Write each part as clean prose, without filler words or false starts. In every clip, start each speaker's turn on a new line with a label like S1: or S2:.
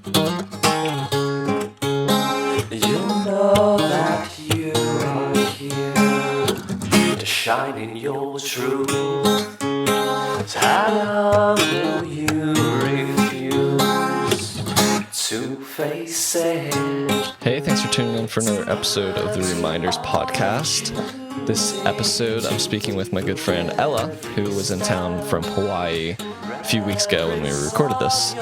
S1: You know that you are here to shine in your truth. So how will you refuse to face it?
S2: Hey, thanks for tuning in for another episode of the ReMinders podcast. This episode, I'm speaking with my good friend Ella, who was in town from Hawaii a few weeks ago when we recorded this.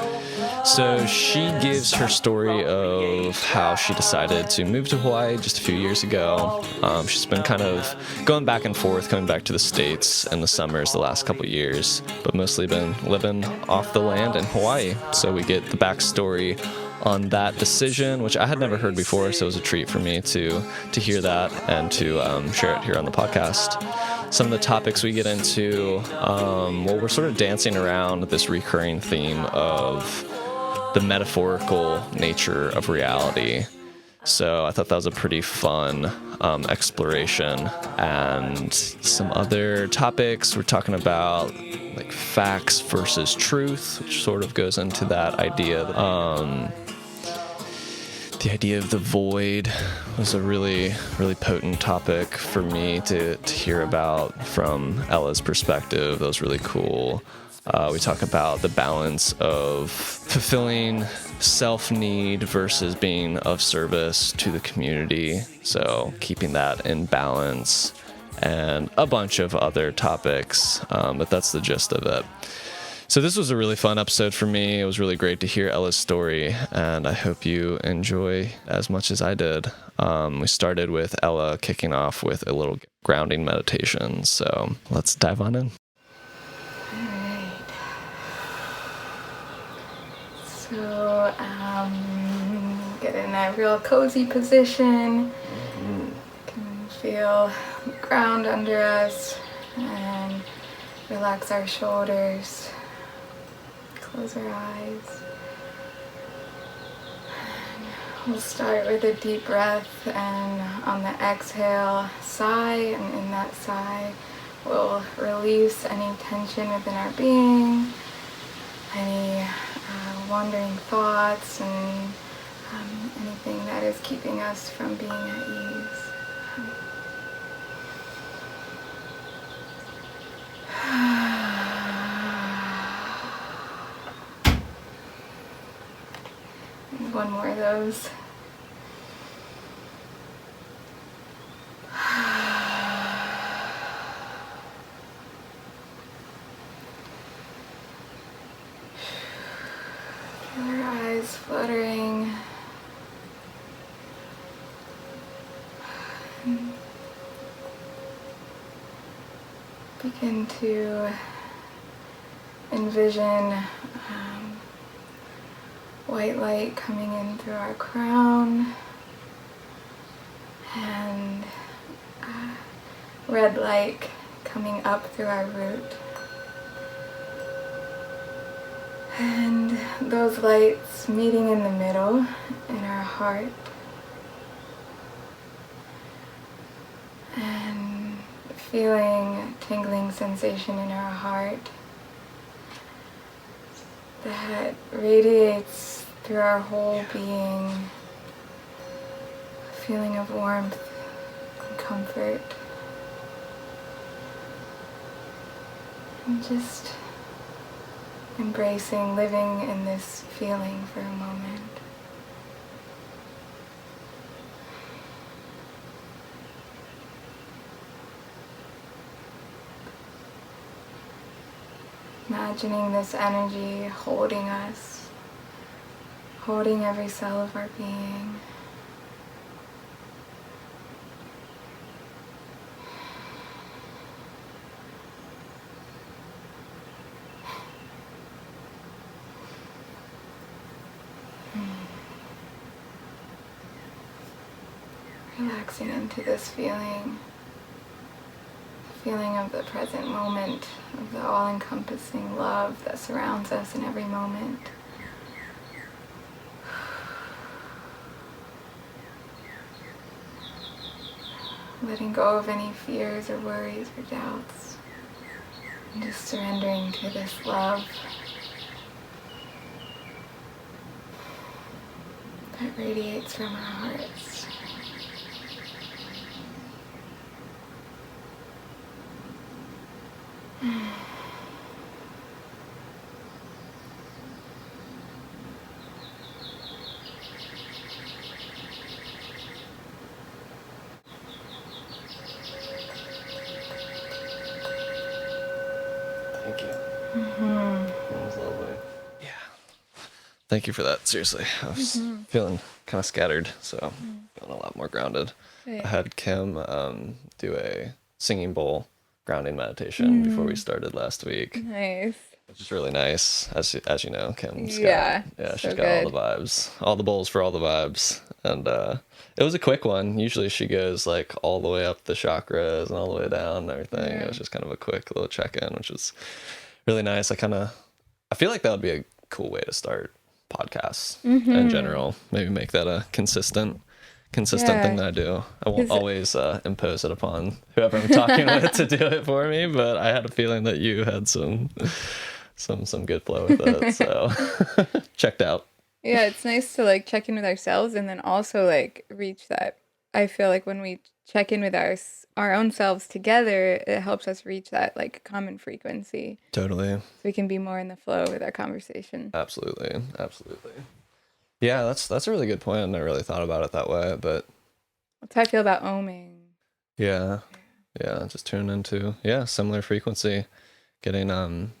S2: So she gives her story of how she decided to move to Hawaii just a few years ago. She's been kind of going back and forth, coming back to the States in the summers the last couple years, but mostly been living off the land in Hawaii. So we get the backstory on that decision, which I had never heard before, so it was a treat for me to hear that and to share it here on the podcast. Some of the topics we get into, we're sort of dancing around this recurring theme of the metaphorical nature of reality. So I thought that was a pretty fun exploration. And some other topics, we're talking about like facts versus truth, which sort of goes into that idea. The idea of the void was a really, really potent topic for me to hear about from Ella's perspective. That was really cool. We talk about the balance of fulfilling self-need versus being of service to the community. So keeping that in balance and a bunch of other topics, but that's the gist of it. So this was a really fun episode for me. It was really great to hear Ella's story, and I hope you enjoy as much as I did. We started with Ella kicking off with a little grounding meditation, so let's dive on in.
S3: So, get in a real cozy position. Can feel the ground under us and relax our shoulders. Close our eyes. And we'll start with a deep breath, and on the exhale, sigh, and in that sigh, we'll release any tension within our being, any wandering thoughts, and anything that is keeping us from being at ease. And one more of those. Feel our eyes fluttering. Begin to envision white light coming in through our crown and red light coming up through our root. And those lights meeting in the middle in our heart. And feeling a tingling sensation in our heart that radiates through our whole being. A feeling of warmth and comfort. And just embracing living in this feeling for a moment. Imagining this energy holding us, holding every cell of our being. Relaxing into this feeling of the present moment, of the all-encompassing love that surrounds us in every moment. Letting go of any fears or worries or doubts, and just surrendering to this love. that radiates from our hearts.
S2: Thank you. That was lovely. Yeah. Thank you for that. Seriously, I was feeling kind of scattered, so feeling a lot more grounded.
S3: Right.
S2: I had Kim do a singing bowl grounding meditation before we started last week,
S3: Nice.
S2: which is really nice. As you know, Kim's
S3: Yeah,
S2: got,
S3: so
S2: she's got all
S3: good.
S2: the vibes, all the bowls for all the vibes, and it was a quick one. Usually she goes like all the way up the chakras and all the way down and everything. It was just kind of a quick little check-in, which was really nice. I feel like that would be a cool way to start podcasts in general. Maybe make that a consistent thing that I do. I won't always impose it upon whoever I'm talking with to do it for me, but I had a feeling that you had some good flow with it, so checked out.
S3: Yeah, it's nice to like check in with ourselves and then also like reach that. I feel like when we check in with our own selves together, it helps us reach that like common frequency.
S2: Totally.
S3: So we can be more in the flow with our conversation.
S2: Absolutely. Yeah, that's a really good point. I never really thought about it that way, but
S3: That's how I feel about oming.
S2: yeah, just tune into similar frequency, getting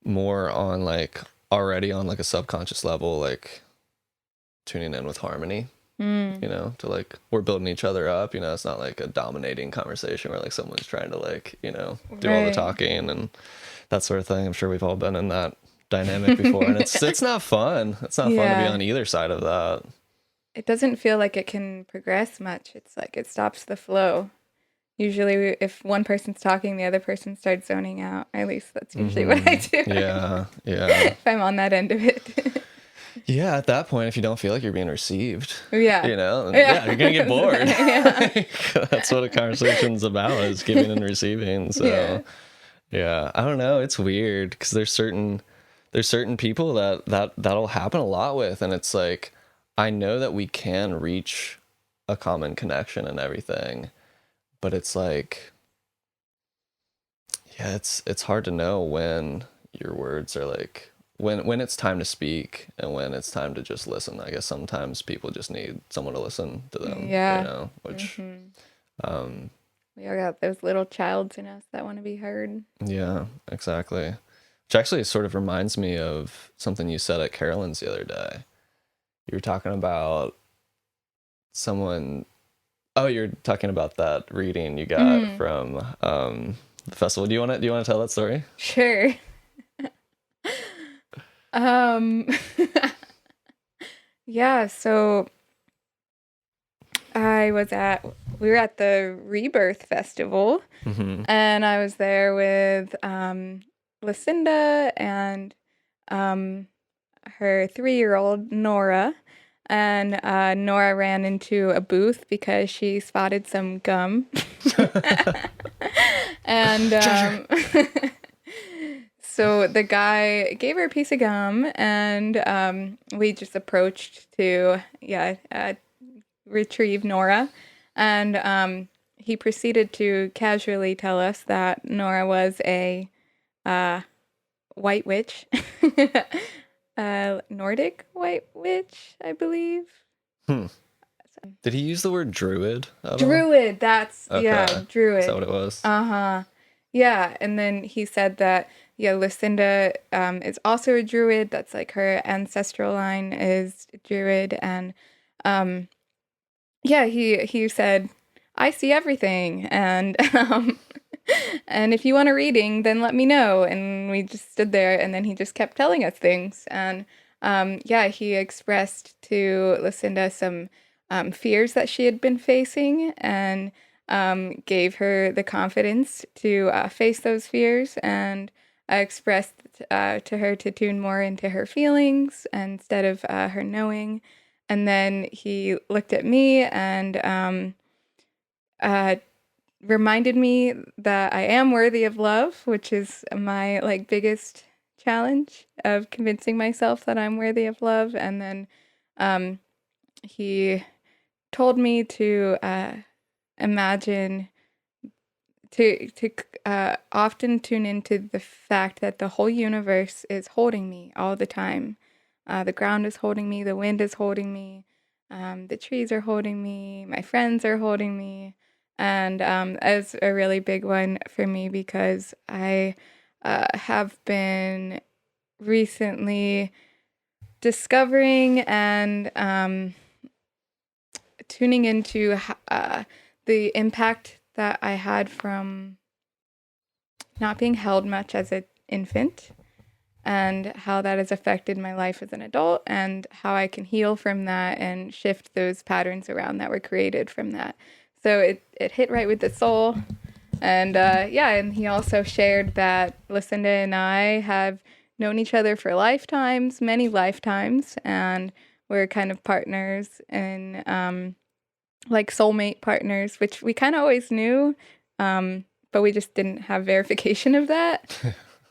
S2: more on like already on like a subconscious level, like tuning in with harmony. You know, to like we're building each other up. You know, it's not like a dominating conversation where like someone's trying to like do all the talking and that sort of thing. I'm sure we've all been in that dynamic before, and it's not fun. It's not fun to be on either side of that.
S3: It doesn't feel like it can progress much. It's like it stops the flow. Usually, if one person's talking, the other person starts zoning out. At least that's usually what I do.
S2: Yeah.
S3: If I'm on that end of it.
S2: Yeah, at that point, if you don't feel like you're being received,
S3: Yeah.
S2: you know, you're gonna get bored. That's what a conversation's about, is giving and receiving. So, yeah, I don't know. It's weird because there's certain people that'll happen a lot with, and it's like I know that we can reach a common connection and everything, but it's like, yeah, it's hard to know when your words are like. When it's time to speak and when it's time to just listen. I guess sometimes people just need someone to listen to them.
S3: Yeah.
S2: You know, which
S3: We all got those little childs in us that want to be heard.
S2: yeah, exactly. Which actually sort of reminds me of something you said at Carolyn's the other day. You were talking about someone. Oh, you're talking about that reading you got from the festival. Do you want to tell that story?
S3: Sure. Yeah, so we were at the Rebirth Festival, and I was there with Lucinda and her 3-year-old Nora, and Nora ran into a booth because she spotted some gum. And so the guy gave her a piece of gum, and we just approached to retrieve Nora, and he proceeded to casually tell us that Nora was a white witch, Nordic white witch, I believe.
S2: Did he use the word druid at all?
S3: Druid, that's
S2: Okay.
S3: druid.
S2: Is that what it was?
S3: Yeah, and then he said that Lucinda is also a druid. That's like her ancestral line is druid, and he said, I see everything, and and if you want a reading, then let me know. And we just stood there, and then he just kept telling us things, and he expressed to Lucinda some fears that she had been facing, and gave her the confidence to face those fears, and expressed to her to tune more into her feelings instead of her knowing. And then he looked at me and reminded me that I am worthy of love, which is my like biggest challenge of convincing myself that I'm worthy of love. And then he told me to imagine to often tune into the fact that the whole universe is holding me all the time. The ground is holding me, the wind is holding me, the trees are holding me, my friends are holding me. And it's a really big one for me because I have been recently discovering and tuning into the impact that I had from not being held much as an infant, and how that has affected my life as an adult, and how I can heal from that and shift those patterns around that were created from that. So it hit right with the soul. And and he also shared that Lucinda and I have known each other for lifetimes, many lifetimes, and we're kind of partners and like soulmate partners, which we kind of always knew, but we just didn't have verification of that.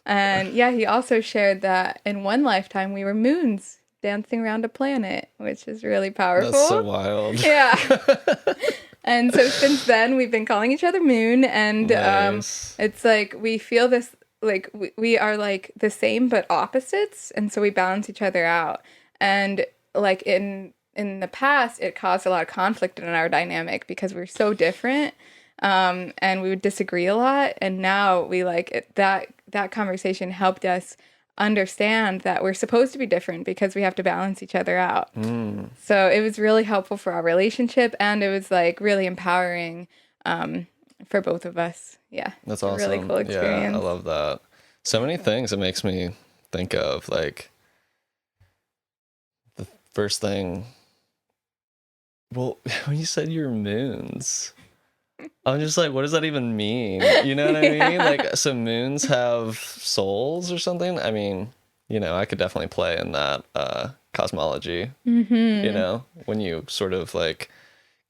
S3: And yeah, he also shared that in one lifetime we were moons dancing around a planet, which is really powerful.
S2: That's so wild.
S3: Yeah. And so since then we've been calling each other Moon, and
S2: Nice.
S3: it's like we feel this, like we are like the same but opposites, and so we balance each other out. And like in the past it caused a lot of conflict in our dynamic because we're so different, and we would disagree a lot. And now we like it, that conversation helped us understand that we're supposed to be different because we have to balance each other out. So it was really helpful for our relationship, and it was like really empowering for both of us. Yeah.
S2: That's
S3: it's a
S2: awesome.
S3: really cool experience.
S2: Yeah, I love that. So many things it makes me think of. Like, the first thing, well, when you said you're moons, I'm just like, what does that even mean? You know what I mean? Like, so moons have souls or something? I mean, I could definitely play in that cosmology. When you sort of like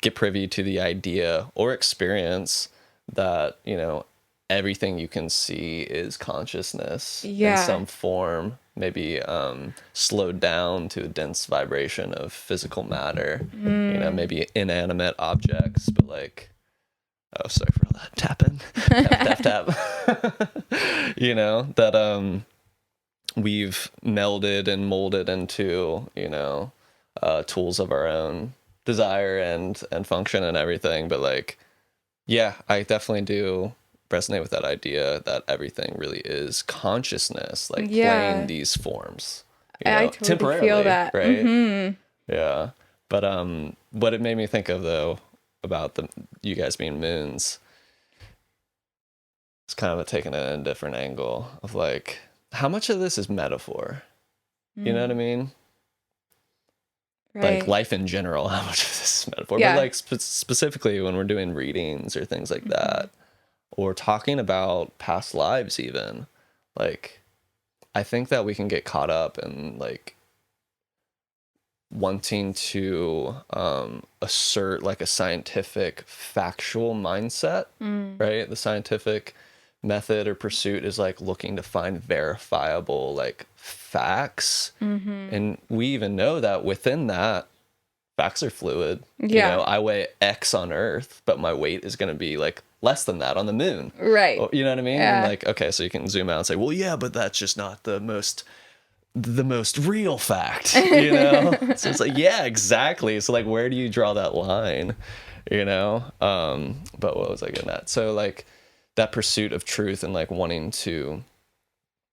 S2: get privy to the idea or experience that, everything you can see is consciousness in some form, maybe slowed down to a dense vibration of physical matter, maybe inanimate objects, but like, oh, sorry for all that tapping. Tap, tap, tap. That we've melded and molded into, tools of our own desire and function and everything. But like, yeah, I definitely do resonate with that idea that everything really is consciousness, like playing these forms,
S3: I totally
S2: temporarily,
S3: feel that.
S2: right? Yeah. But what it made me think of though, about you guys being moons, it's kind of taking it in a different angle of like, how much of this is metaphor? You know what I mean?
S3: Right.
S2: Like life in general, how much of this is metaphor?
S3: Yeah.
S2: But like specifically when we're doing readings or things like that, or talking about past lives even, like, I think that we can get caught up in like wanting to assert like a scientific factual mindset, right? The scientific method or pursuit is like looking to find verifiable like facts, and we even know that within that, facts are fluid. I weigh X on Earth, but my weight is going to be like less than that on the moon,
S3: Right.
S2: You know what I mean?
S3: Yeah.
S2: And like, okay, so you can zoom out and say, well, yeah, but that's just not the most real fact, so it's like, yeah, exactly. So like, where do you draw that line, but what was I getting at? So like that pursuit of truth and like wanting to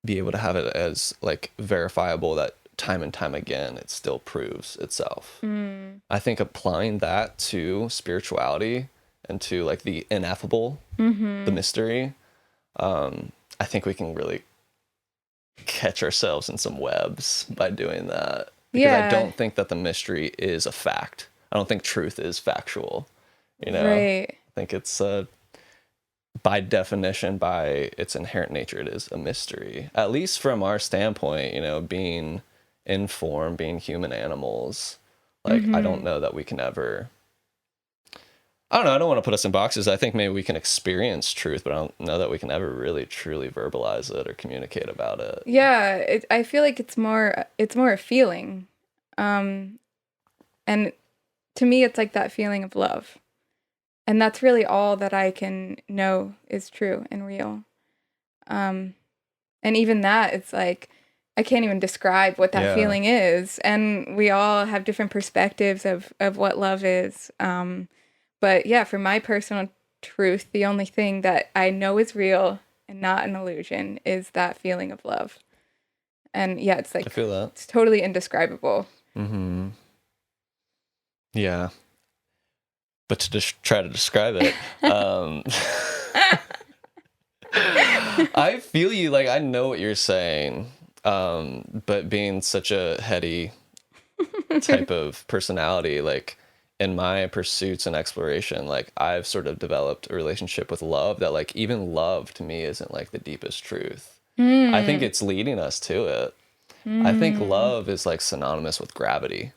S2: be able to have it as like verifiable that time and time again it still proves itself. I think applying that to spirituality and to like the ineffable, the mystery, I think we can really catch ourselves in some webs by doing that, because I don't think that the mystery is a fact. I don't think truth is factual,
S3: Right.
S2: I think it's by definition, by its inherent nature, it is a mystery, at least from our standpoint, being in form, being human animals. Like, I don't know that we can ever, I don't know, I don't want to put us in boxes. I think maybe we can experience truth, but I don't know that we can ever really truly verbalize it or communicate about it.
S3: Yeah, I feel like it's more a feeling, and to me, it's like that feeling of love. And that's really all that I can know is true and real. And even that, it's like, I can't even describe what that feeling is. And we all have different perspectives of what love is. But yeah, for my personal truth, the only thing that I know is real and not an illusion is that feeling of love. And yeah, it's like,
S2: I feel that.
S3: It's totally indescribable.
S2: Mm-hmm. Yeah. But to just try to describe it, I feel you. Like, I know what you're saying. But being such a heady type of personality, like in my pursuits and exploration, like I've sort of developed a relationship with love that like even love to me isn't like the deepest truth. I think it's leading us to it. I think love is like synonymous with gravity.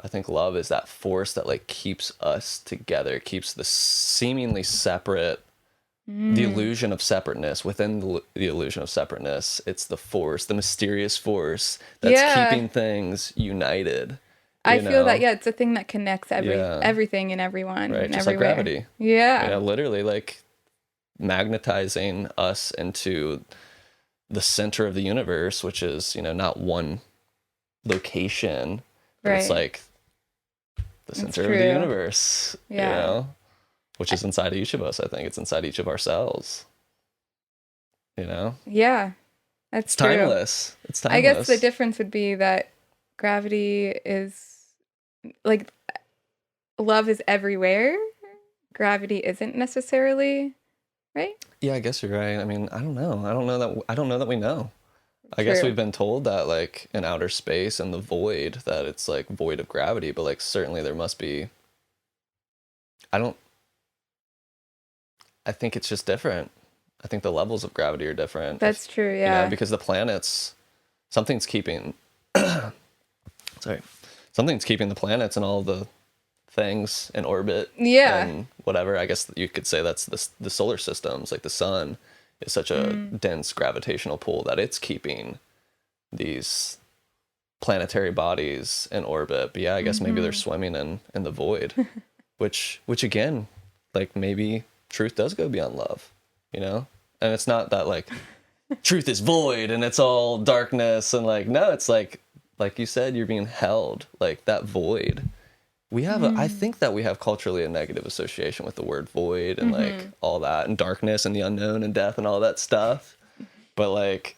S2: I think love is that force that like keeps us together, keeps the seemingly separate, the illusion of separateness within the illusion of separateness. It's the force, the mysterious force that's keeping things united.
S3: I feel that, it's a thing that connects everything and everyone.
S2: Right,
S3: and
S2: just
S3: everywhere.
S2: like gravity.
S3: Yeah.
S2: You know, literally like magnetizing us into the center of the universe, which is, you know, not one location, but it's like the center of the universe, you know, which is inside each of us. I think it's inside each of ourselves, you know?
S3: Yeah, that's true.
S2: Timeless. It's timeless.
S3: I guess the difference would be that gravity is like, love is everywhere. Gravity isn't necessarily, right?
S2: Yeah, I guess you're right. I mean, I don't know. I don't know that we know. I guess we've been told that like in outer space and the void, that it's like void of gravity, but like certainly there must be. I think it's just different. I think the levels of gravity are different.
S3: That's true, yeah.
S2: You know, because the planets, something's keeping the planets and all the things in orbit.
S3: Yeah.
S2: And whatever. I guess you could say that's the solar systems, like the sun is such a dense gravitational pull that it's keeping these planetary bodies in orbit. But yeah, I guess maybe they're swimming in the void, which again, like maybe truth does go beyond love, you know? And it's not that like truth is void and it's all darkness and like, no, it's like you said, you're being held, like that void. We have, I think that we have culturally a negative association with the word void and like all that and darkness and the unknown and death and all that stuff. But like,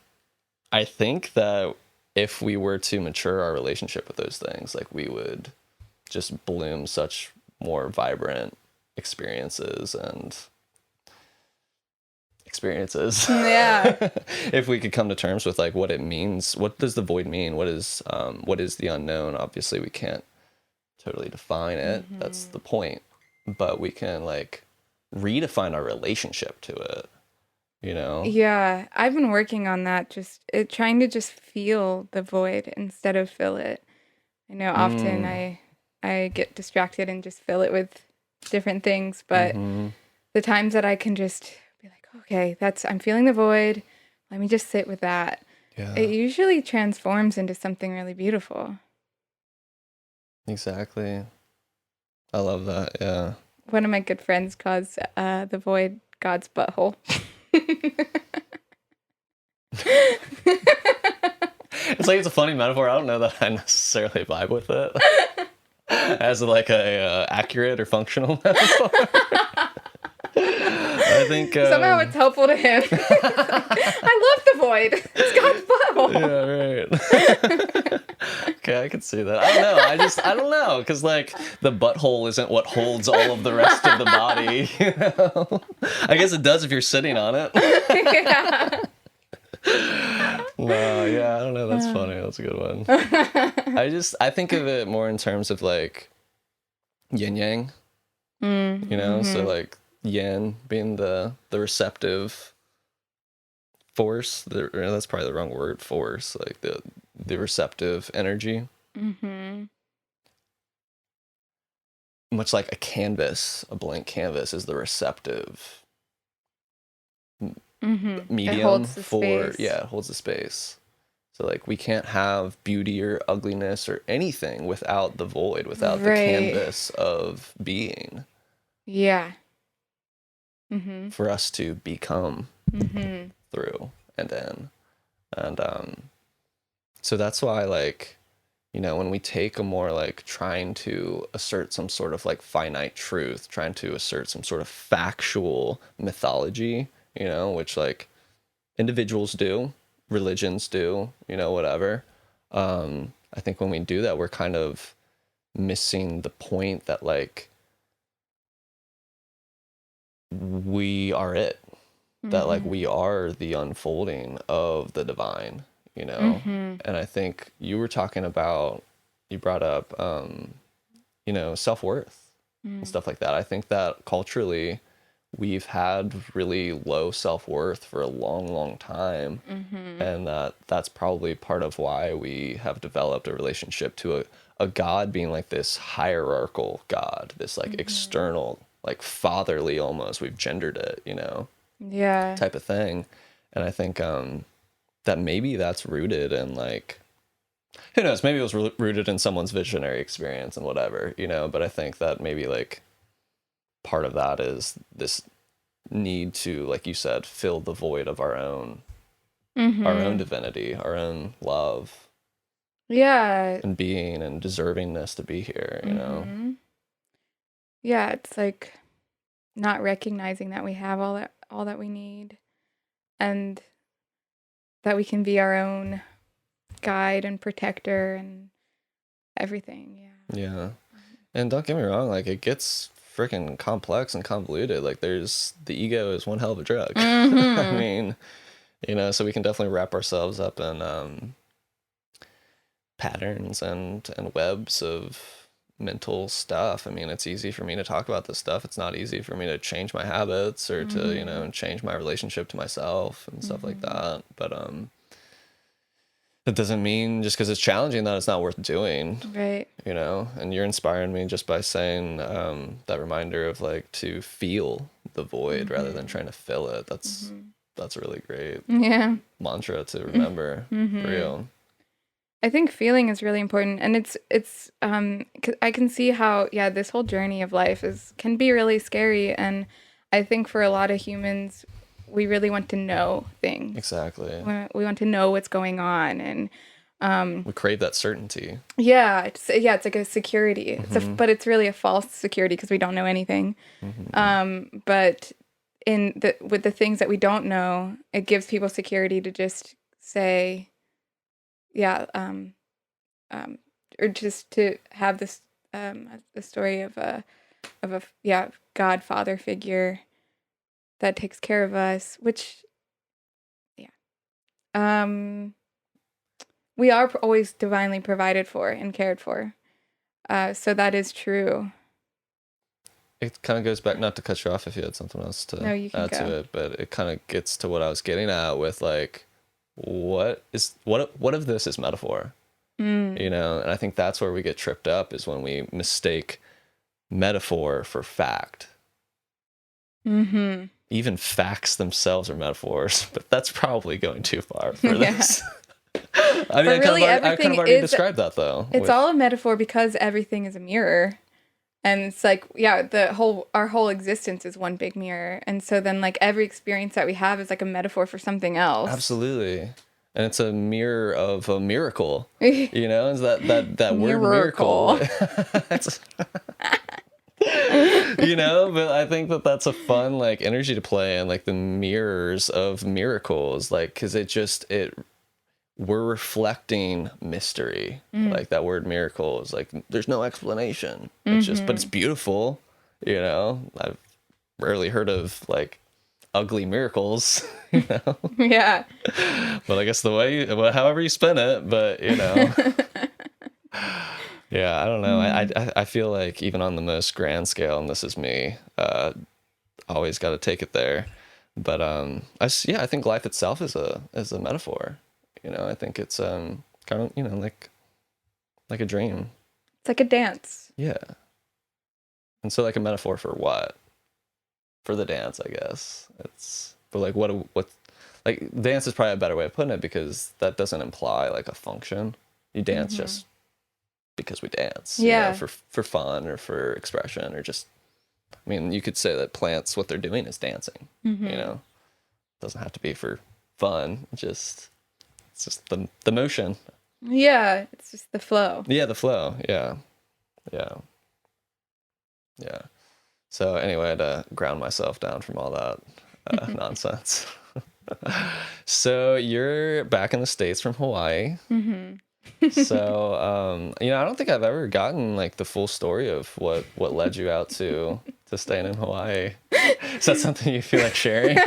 S2: I think that if we were to mature our relationship with those things, like we would just bloom such more vibrant experiences. Yeah. If we could come to terms with like what it means, what does the void mean? What is the unknown? Obviously we can't totally define it. That's the point. But we can like redefine our relationship to it, you know?
S3: Yeah, I've been working on that, trying to just feel the void instead of fill it. I know often I get distracted and just fill it with different things, but the times that I can just be like, okay, I'm feeling the void, let me just sit with that. Yeah. It usually transforms into something really beautiful.
S2: Exactly. I love that, yeah.
S3: One of my good friends calls the void God's butthole.
S2: It's like it's a funny metaphor. I don't know that I necessarily vibe with it as like a accurate or functional metaphor. I think
S3: somehow it's helpful to him. I love the void. It's God's butthole.
S2: Yeah, right. Okay, I can see that. I don't know. I don't know, because like the butthole isn't what holds all of the rest of the body. You know? I guess it does if you're sitting on it.
S3: Yeah.
S2: No, yeah, I don't know. That's funny. That's a good one. I think of it more in terms of like yin yang. You know, so like yin being the receptive force. That's probably the wrong word. Force, like the receptive energy. Much like a canvas, a blank canvas is the receptive medium
S3: it holds the
S2: for
S3: space.
S2: Yeah, it holds the space. So like we can't have beauty or ugliness or anything without the void, without the
S3: Right.
S2: canvas of being
S3: Yeah.
S2: for us to become through and in. And so that's why, like, you know, when we take a more like trying to assert some sort of like finite truth, trying to assert some sort of factual mythology, you know, which like individuals do, religions do, you know, whatever. I think when we do that, we're kind of missing the point that like we are it, that like we are the unfolding of the divine, you know. And I think you were talking about, you brought up you know, self-worth and stuff like that. I think that culturally we've had really low self-worth for a long time, and that's probably part of why we have developed a relationship to a god being like this hierarchical god, this like external, like fatherly, almost, we've gendered it, you know,
S3: Yeah.
S2: type of thing. And I think that maybe that's rooted in like, who knows, maybe it was rooted in someone's visionary experience and whatever, you know. But I think that maybe like part of that is this need to, like you said, fill the void of our own divinity, our own love
S3: Yeah.
S2: and being and deservingness to be here, you know.
S3: Yeah, it's like not recognizing that we have all that we need, and that we can be our own guide and protector and everything.
S2: Yeah. And don't get me wrong, like it gets freaking complex and convoluted. Like there's, the ego is one hell of a drug. I mean, you know, so we can definitely wrap ourselves up in patterns and webs of mental stuff. I mean, it's easy for me to talk about this stuff. It's not easy for me to change my habits or to, you know, change my relationship to myself and stuff like that. But that doesn't mean just because it's challenging that it's not worth doing.
S3: Right.
S2: You know, and you're inspiring me just by saying that reminder of like to feel the void rather than trying to fill it. That's a really great mantra to remember. For real.
S3: I think feeling is really important, and it's 'cause I can see how this whole journey of life can be really scary, and I think for a lot of humans we really want to know things.
S2: Exactly.
S3: We want to know what's going on, and
S2: we crave that certainty.
S3: it's like a security. But it's really a false security because we don't know anything. But with the things that we don't know, it gives people security to just say, or just to have this the story of a godfather figure that takes care of us, which we are always divinely provided for and cared for. So that is true.
S2: It kind of goes back, not to cut you off if you had something else to add to it, but it kind of gets to what I was getting at with like, what if this is metaphor? You know, and I think that's where we get tripped up, is when we mistake metaphor for fact. Even facts themselves are metaphors, but that's probably going too far for this. I mean, I kind of already described that though.
S3: It's all a metaphor because everything is a mirror. And it's like, our whole existence is one big mirror. And so then like every experience that we have is like a metaphor for something else.
S2: Absolutely. And it's a mirror of a miracle. You know, is that word miracle. You know, but I think that's a fun like energy to play in, like the mirrors of miracles, like, because we're reflecting mystery. Like that word miracle is like, there's no explanation. It's just, but it's beautiful. You know, I've rarely heard of like ugly miracles, you know?
S3: Yeah.
S2: But I guess however you spin it, but you know. Yeah, I don't know. I feel like even on the most grand scale, and this is me, always got to take it there. But I think life itself is a metaphor. You know, I think it's kind of, you know, like a dream.
S3: It's like a dance.
S2: Yeah. And so like a metaphor for what? For the dance, I guess. But like what like dance is probably a better way of putting it, because that doesn't imply like a function. You dance just because we dance, you know, for fun or for expression, or just, I mean, you could say that plants, what they're doing is dancing, you know, it doesn't have to be for fun. It's just the motion.
S3: Yeah, it's just the flow.
S2: Yeah, the flow. Yeah. So anyway, I had to ground myself down from all that nonsense. So you're back in the States from Hawaii. So, you know, I don't think I've ever gotten like the full story of what led you out to staying in Hawaii. Is that something you feel like sharing?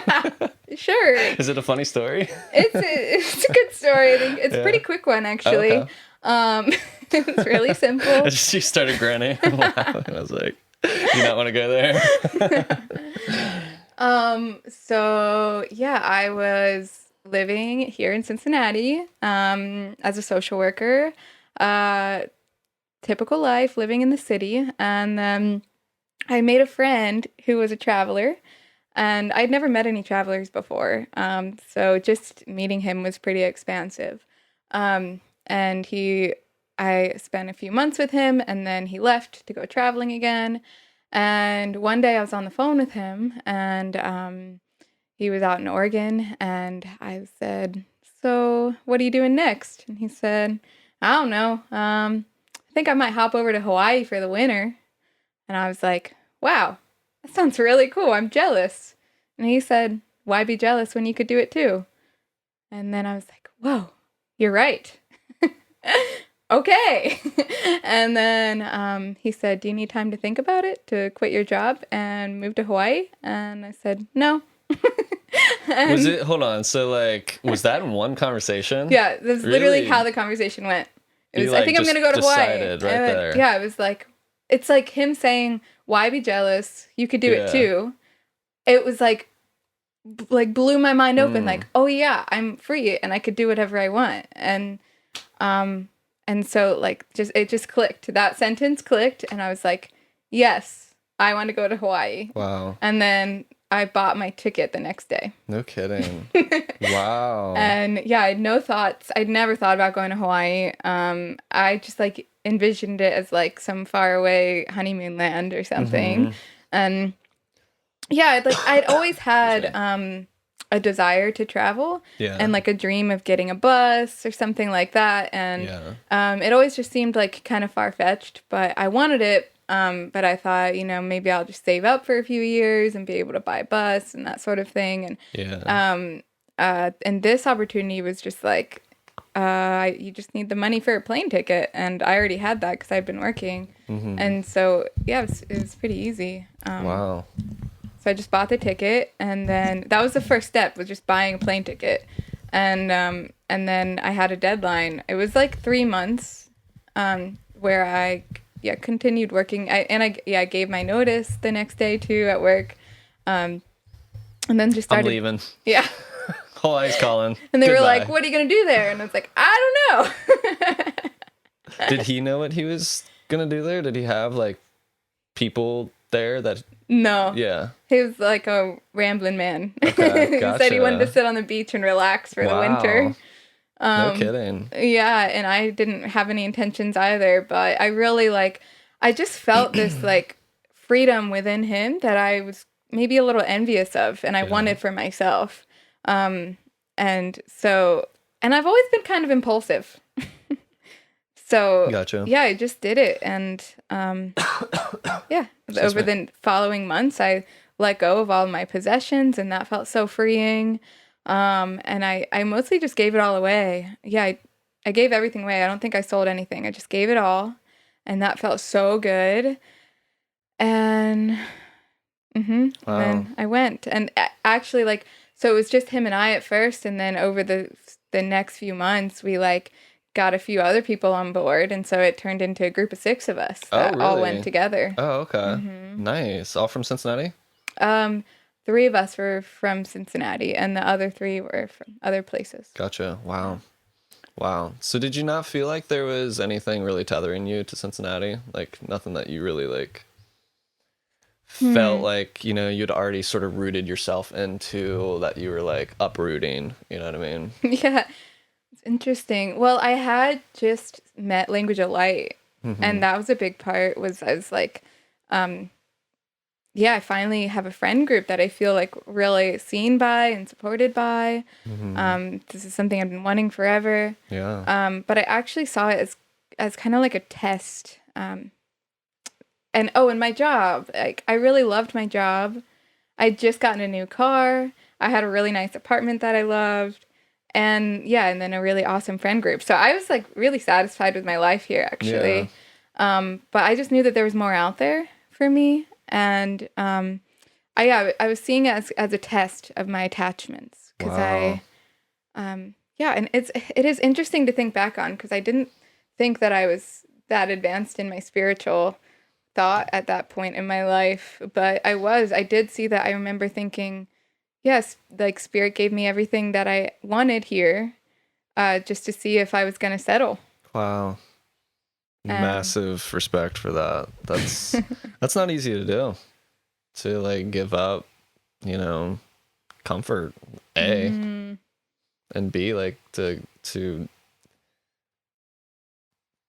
S3: Sure.
S2: Is it a funny story?
S3: It's a good story. I think it's a pretty quick one, actually.
S2: Okay.
S3: It's really simple.
S2: You started grinning. And I was like, you not want to go there?
S3: So yeah, I was living here in Cincinnati, as a social worker, typical life, living in the city. And, I made a friend who was a traveler, and I'd never met any travelers before. So just meeting him was pretty expansive. And I spent a few months with him, and then he left to go traveling again. And one day I was on the phone with him, and he was out in Oregon, and I said, "So what are you doing next?" And he said, "I don't know. I think I might hop over to Hawaii for the winter." And I was like, "Wow, that sounds really cool. I'm jealous." And he said, "Why be jealous when you could do it too?" And then I was like, "Whoa, you're right." Okay. And then he said, "Do you need time to think about it, to quit your job and move to Hawaii?" And I said, "No."
S2: Hold on. So like, was that in one conversation?
S3: Yeah, that's literally how the conversation went. It was, I think I'm going to go to Hawaii.
S2: Right there.
S3: Yeah, it was like, it's like him saying, "Why be jealous? You could do it too." It was like blew my mind open. Like, oh yeah, I'm free and I could do whatever I want. And so like it just clicked. That sentence clicked, and I was like, yes, I want to go to Hawaii.
S2: Wow.
S3: And then I bought my ticket the next day.
S2: No kidding. Wow.
S3: And yeah, I had no thoughts. I'd never thought about going to Hawaii. I just like envisioned it as like some faraway honeymoon land or something. And yeah, I'd always had a desire to travel, and like a dream of getting a bus or something like that. And it always just seemed like kind of far-fetched, but I wanted it. But I thought, you know, maybe I'll just save up for a few years and be able to buy a bus and that sort of thing. And and this opportunity was just like, you just need the money for a plane ticket, and I already had that because I'd been working. And so yeah, it was pretty easy.
S2: Wow.
S3: So I just bought the ticket, and then that was the first step, was just buying a plane ticket. And then I had a deadline. It was like 3 months, where I continued working. I gave my notice the next day too at work. And then just started.
S2: I'm leaving.
S3: Yeah.
S2: Hawaii's calling.
S3: And they
S2: Goodbye.
S3: were like, "What are you going to do there?" And I was like, "I don't know."
S2: Did he know what he was going to do there? Did he have like people there that...
S3: No.
S2: Yeah.
S3: He was like a rambling man.
S2: Okay,
S3: He said he wanted to sit on the beach and relax for the winter.
S2: No kidding.
S3: Yeah, and I didn't have any intentions either, but I really I just felt this like freedom within him that I was maybe a little envious of, and I wanted for myself. And I've always been kind of impulsive. So
S2: Gotcha.
S3: Yeah, I just did it. And over the following months, I let go of all my possessions, and that felt so freeing. And I mostly just gave it all away. Yeah, I gave everything away. I don't think I sold anything. I just gave it all. And that felt so good. And
S2: Wow.
S3: then I went. And actually, so it was just him and I at first. And then over the next few months, we got a few other people on board, and so it turned into a group of 6 of us that all went together.
S2: Oh, okay. Nice. All from Cincinnati?
S3: 3 of us were from Cincinnati, and the other 3 were from other places.
S2: Gotcha. Wow. So did you not feel like there was anything really tethering you to Cincinnati? Like nothing that you really felt like, you'd already sort of rooted yourself into that you were like uprooting, you know what I mean?
S3: Yeah, it's interesting. Well, I had just met Language of Light, and that was a big part. I was like, I finally have a friend group that I feel like really seen by and supported by. This is something I've been wanting forever.
S2: Yeah.
S3: But I actually saw it as kind of like a test. And my job, like I really loved my job. I'd just gotten a new car. I had a really nice apartment that I loved. And then a really awesome friend group. So I was like really satisfied with my life here, actually. Yeah. But I just knew that there was more out there for me. And I was seeing it as a test of my attachments. Because and it is interesting to think back on, because I didn't think that I was that advanced in my spiritual thought at that point in my life, but I did see that. I remember thinking, yes, like Spirit gave me everything that I wanted here, just to see if I was going to settle.
S2: Wow. Massive respect for that. That's not easy to do, to like give up, comfort, and B, like to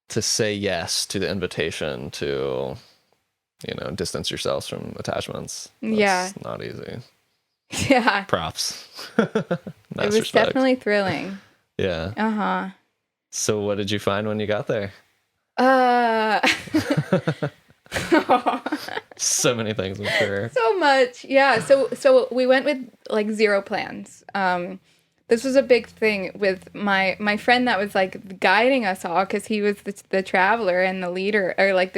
S2: say yes to the invitation to, distance yourselves from attachments. That's not easy.
S3: Yeah.
S2: Props.
S3: It was
S2: respect.
S3: Definitely thrilling.
S2: Yeah.
S3: Uh-huh.
S2: So what did you find when you got there? So many things, I'm sure.
S3: So much. Yeah. So we went with like zero plans. This was a big thing with my friend that was like guiding us all, because he was the traveler and the leader, or like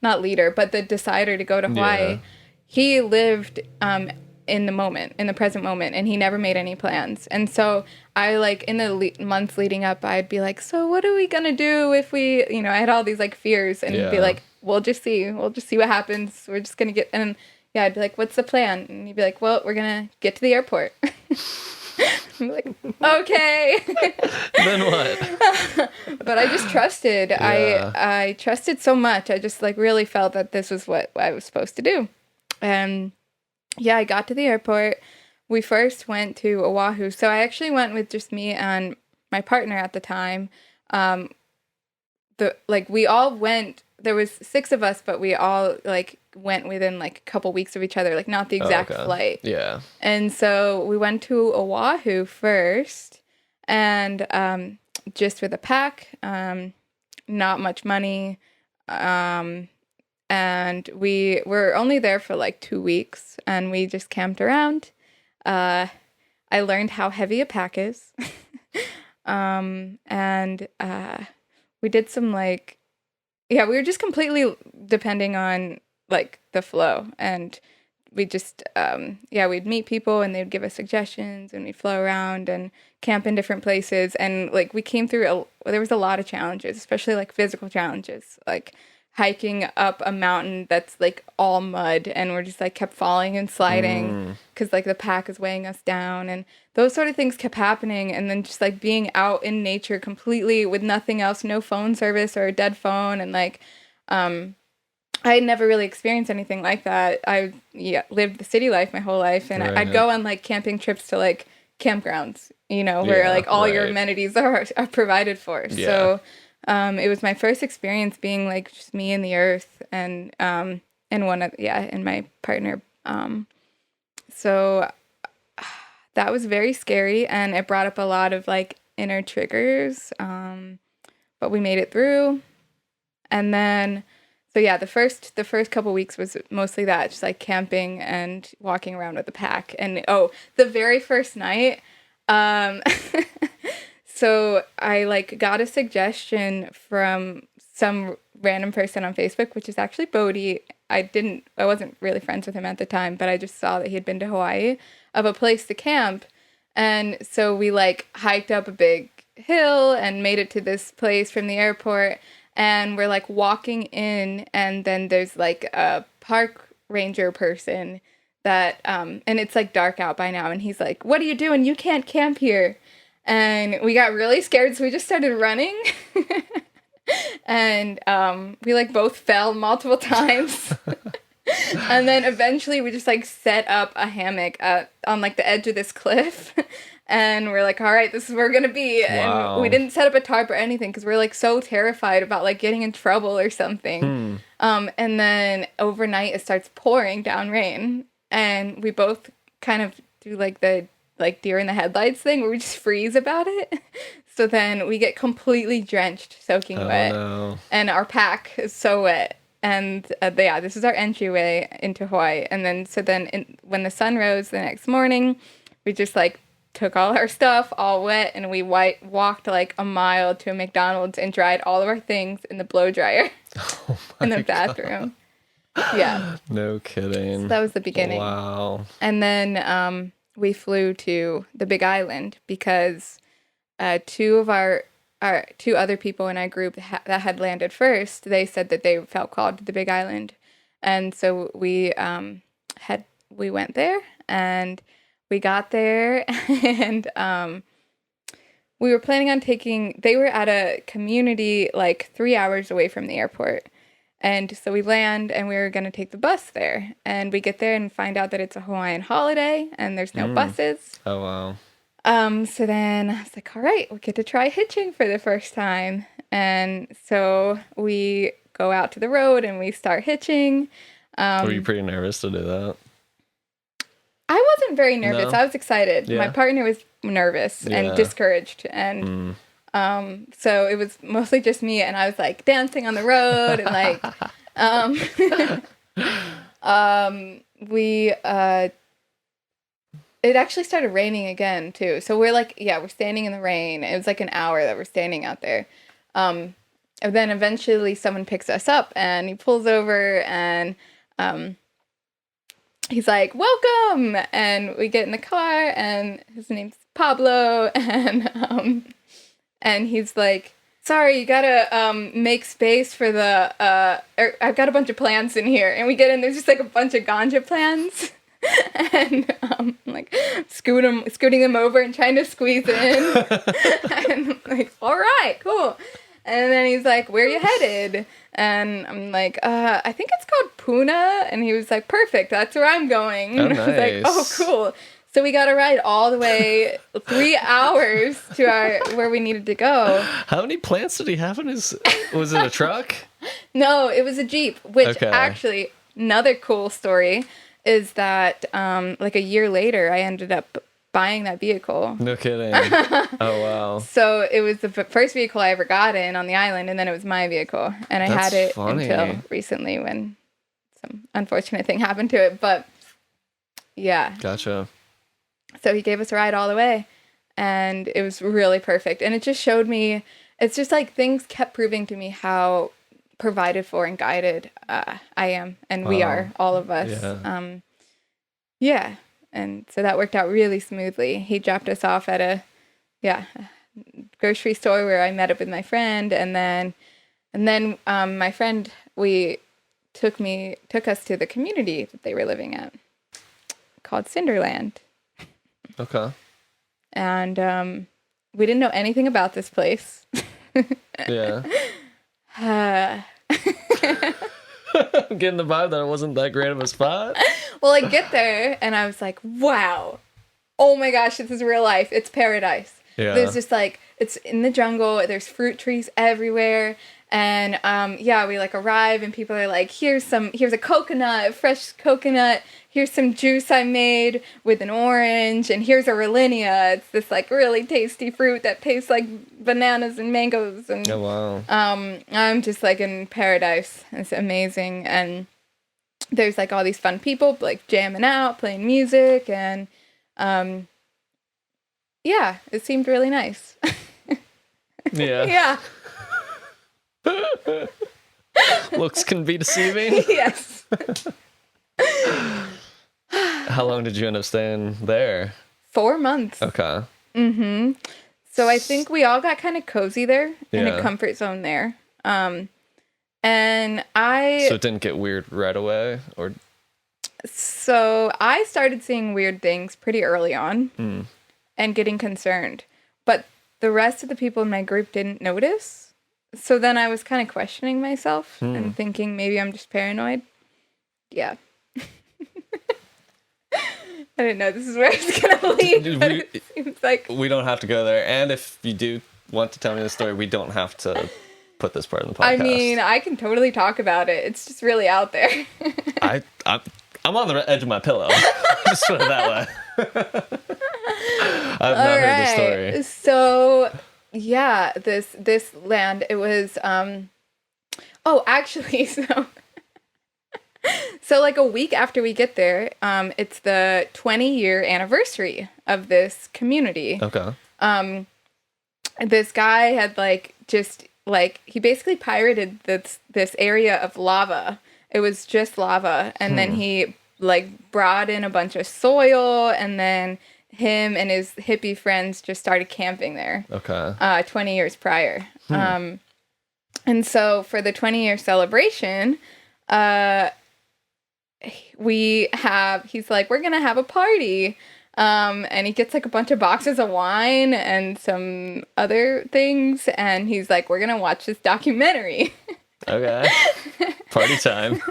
S3: not leader, but the decider to go to Hawaii. Yeah. He lived in the present moment, and he never made any plans. And so I like in the months leading up, I'd be like, so what are we gonna do if we, I had all these like fears, and he'd be like, we'll just see what happens. We're just gonna get, and I'd be like, what's the plan? And he'd be like, well, we're gonna get to the airport. I'm like, okay.
S2: Then what?
S3: But I just trusted. Yeah. I trusted so much. I just like really felt that this was what I was supposed to do. And I got to the airport. We first went to Oahu. So I actually went with just me and my partner at the time. We all went. There was 6 of us, but we all like went within like a couple weeks of each other, like not the exact flight.
S2: Yeah. And
S3: so we went to Oahu first, and just with a pack, not much money, and we were only there for like 2 weeks, and we just camped around. I learned how heavy a pack is, and we did some like. Yeah, we were just completely depending on, like, the flow. And we just, we'd meet people, and they'd give us suggestions, and we'd flow around and camp in different places. And, like, we came through, there was a lot of challenges, especially, like, physical challenges. Like, hiking up a mountain that's, like, all mud, and we're just, like, kept falling and sliding because, like, the pack is weighing us down. And those sort of things kept happening. And then just, like, being out in nature completely with nothing else, no phone service or a dead phone. And, like, I had never really experienced anything like that. I lived the city life my whole life. And I'd go on, like, camping trips to, like, campgrounds, where, like, all your amenities are provided for. Yeah. So it was my first experience being, like, just me and the earth, and and my partner. So that was very scary, and it brought up a lot of, like, inner triggers, but we made it through. And then, the first couple weeks was mostly that, just, like, camping and walking around with a pack. And, the very first night, so I, like, got a suggestion from some random person on Facebook, which is actually Bodhi. I wasn't really friends with him at the time, but I just saw that he had been to Hawaii, of a place to camp. And so we, like, hiked up a big hill and made it to this place from the airport. And we're, like, walking in, and then there's, like, a park ranger person that, and it's, like, dark out by now. And he's like, what are you doing? You can't camp here. And we got really scared, so we just started running. And we, like, both fell multiple times. And then eventually we just like set up a hammock on like the edge of this cliff. And we're like, all right, this is where we're going to be.
S2: Wow.
S3: And we didn't set up a tarp or anything because we're like so terrified about like getting in trouble or something. And then overnight it starts pouring down rain. And we both kind of do like the like deer in the headlights thing where we just freeze about it. So then we get completely drenched, soaking wet.
S2: No.
S3: And our pack is so wet. And this is our entryway into Hawaii. And then, when the sun rose the next morning, we just like took all our stuff, all wet, and we walked like a mile to a McDonald's and dried all of our things in the blow dryer in the bathroom. Yeah.
S2: No kidding.
S3: So that was the beginning.
S2: Wow.
S3: And then we flew to the Big Island because two other people in our group that had landed first, they said that they felt called to the Big Island. And so we went there, and we got there, and we were planning on they were at a community like 3 hours away from the airport. And so we land, and we were going to take the bus there. And we get there and find out that it's a Hawaiian holiday, and there's no buses.
S2: Oh, wow.
S3: So then I was like, all right, we get to try hitching for the first time. And so we go out to the road, and we start hitching.
S2: Were you pretty nervous to do that?
S3: I wasn't very nervous.
S2: No?
S3: I was excited.
S2: Yeah.
S3: My partner was nervous and
S2: Yeah.
S3: discouraged. And so it was mostly just me, and I was like dancing on the road and like it actually started raining again too. So we're like, we're standing in the rain. It was like an hour that we're standing out there. And then eventually someone picks us up, and he pulls over, and he's like, welcome. And we get in the car, and his name's Pablo. And he's like, sorry, you gotta make space for I've got a bunch of plants in here. And we get in, there's just like a bunch of ganja plants. And like scooting them over and trying to squeeze in. And I'm like, all right, cool. And then he's like, where are you headed? And I'm like, I think it's called Puna. And he was like, perfect, that's where I'm going.
S2: Oh,
S3: and I was like, oh,
S2: nice.
S3: cool. So we got to ride all the way 3 hours to where we needed to go.
S2: How many plants did he have in his... Was it a truck?
S3: No, it was a Jeep, which
S2: Okay.
S3: actually, another cool story is that like a year later, I ended up buying that vehicle.
S2: No kidding. Oh, wow.
S3: So it was the first vehicle I ever got in on the island, and then it was my vehicle. And I
S2: That's
S3: had it
S2: funny.
S3: until recently when some unfortunate thing happened to it. But yeah.
S2: Gotcha.
S3: So he gave us a ride all the way, and it was really perfect. And it just showed me, it's just like things kept proving to me how provided for and guided I am, and we are, all of us.
S2: Yeah.
S3: And so that worked out really smoothly. He dropped us off at a grocery store where I met up with my friend, and then my friend took us to the community that they were living at called Cinderland.
S2: Okay.
S3: And we didn't know anything about this place.
S2: Yeah. I'm getting the vibe that it wasn't that great of a spot.
S3: Well, I get there, and I was like, wow. Oh my gosh, this is real life. It's paradise.
S2: Yeah.
S3: There's just like, it's in the jungle. There's fruit trees everywhere. And we like arrive, and people are like, here's a coconut, fresh coconut. Here's some juice I made with an orange, and here's a Rollinia. It's this like really tasty fruit that tastes like bananas and mangoes. And
S2: Oh, wow.
S3: I'm just like in paradise. It's amazing. And there's like all these fun people like jamming out, playing music, and it seemed really nice.
S2: Yeah.
S3: Yeah.
S2: Looks can be deceiving.
S3: Yes.
S2: How long did you end up staying there?
S3: 4 months.
S2: Okay.
S3: Mm-hmm. So I think we all got kind of cozy there, in a
S2: Yeah.
S3: comfort zone there. And
S2: So it didn't get weird right away? Or
S3: So I started seeing weird things pretty early on and getting concerned. But the rest of the people in my group didn't notice. So then I was kind of questioning myself and thinking maybe I'm just paranoid. Yeah. I didn't know this is where it's gonna lead, but it seems like
S2: We don't have to go there. And if you do want to tell me the story, we don't have to put this part in the podcast.
S3: I mean, I can totally talk about it. It's just really out there.
S2: I'm on the edge of my pillow. Just put it that way. I've not heard the story.
S3: So yeah, this land, it was actually, so like a week after we get there, it's the 20-year anniversary of this community.
S2: Okay.
S3: This guy had he basically pirated this area of lava. It was just lava, and then he brought in a bunch of soil, and then him and his hippie friends just started camping there.
S2: Okay.
S3: 20 years prior. And so for the 20-year celebration, he's like, we're gonna have a party. And he gets a bunch of boxes of wine and some other things, and he's like, we're gonna watch this documentary.
S2: Okay. Party time.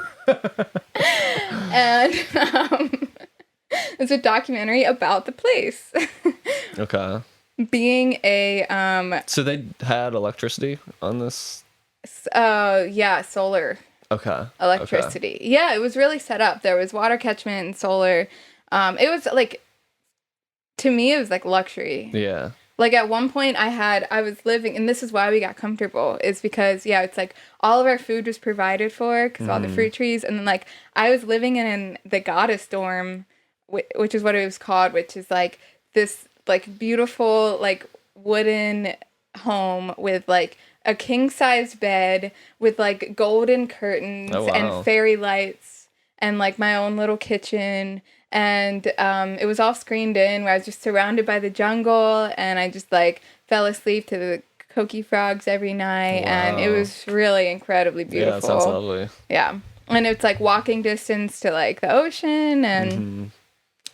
S3: And it's a documentary about the place.
S2: Okay.
S3: Being a
S2: So they had electricity on this?
S3: Solar.
S2: Okay.
S3: Electricity.
S2: Okay.
S3: Yeah, it was really set up. There was water catchment and solar. It was to me, it was like luxury.
S2: Yeah.
S3: Like at one point I was living, and this is why we got comfortable, is because, it's like all of our food was provided for because of all the fruit trees. And then I was living in the goddess dorm, which is what it was called, which is this beautiful wooden home with a king-size bed with golden curtains and fairy lights and my own little kitchen. And it was all screened in, where I was just surrounded by the jungle, and I just fell asleep to the coqui frogs every night. Wow. And it was really incredibly beautiful.
S2: Yeah, that sounds lovely.
S3: Yeah. And it's walking distance to the ocean, and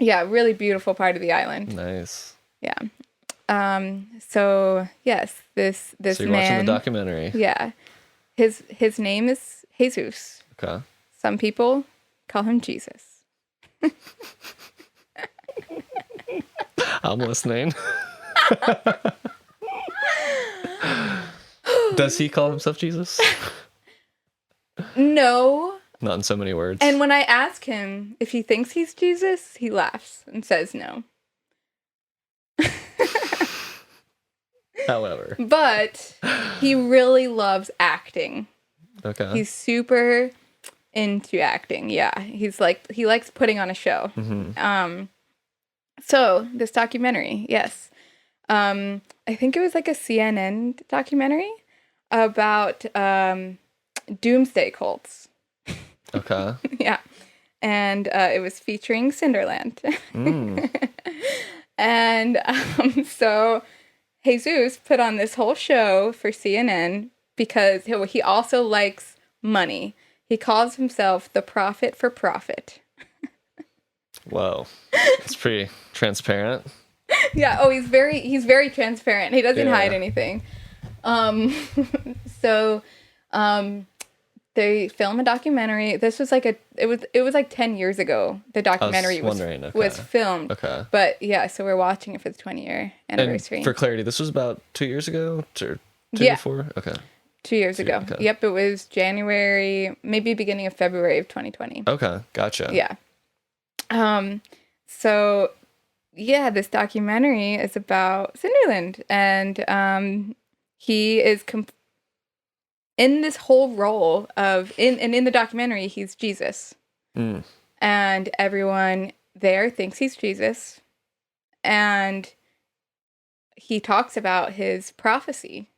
S3: really beautiful part of the island.
S2: Nice.
S3: Yeah. So yes, this
S2: so you're
S3: man,
S2: watching the documentary.
S3: Yeah. His name is Jesus.
S2: Okay.
S3: Some people call him Jesus.
S2: I'm listening. Does he call himself Jesus?
S3: No.
S2: Not in so many words.
S3: And when I ask him if he thinks he's Jesus, he laughs and says no.
S2: However.
S3: But he really loves acting.
S2: Okay.
S3: He's super into acting. Yeah. He likes putting on a show.
S2: Mm-hmm.
S3: So this documentary, yes. I think it was a CNN documentary about doomsday cults.
S2: Okay.
S3: Yeah. And it was featuring Cinderland. And so Jesus put on this whole show for CNN because he also likes money. He calls himself the prophet for profit. Whoa.
S2: It's pretty transparent.
S3: Yeah. Oh, he's very transparent. He doesn't hide anything. So they film a documentary. This was it was 10 years ago. The documentary was filmed.
S2: Okay.
S3: But yeah, so we're watching it for the 20-year anniversary.
S2: And for clarity, this was about 2 years ago? Two before? Okay.
S3: 2 years ago. Okay. Yep, it was January, maybe beginning of February of 2020.
S2: Okay, gotcha.
S3: Yeah. So yeah, this documentary is about Cinderland, and he is in this whole role of in the documentary, he's Jesus. And everyone there thinks he's Jesus, and he talks about his prophecy,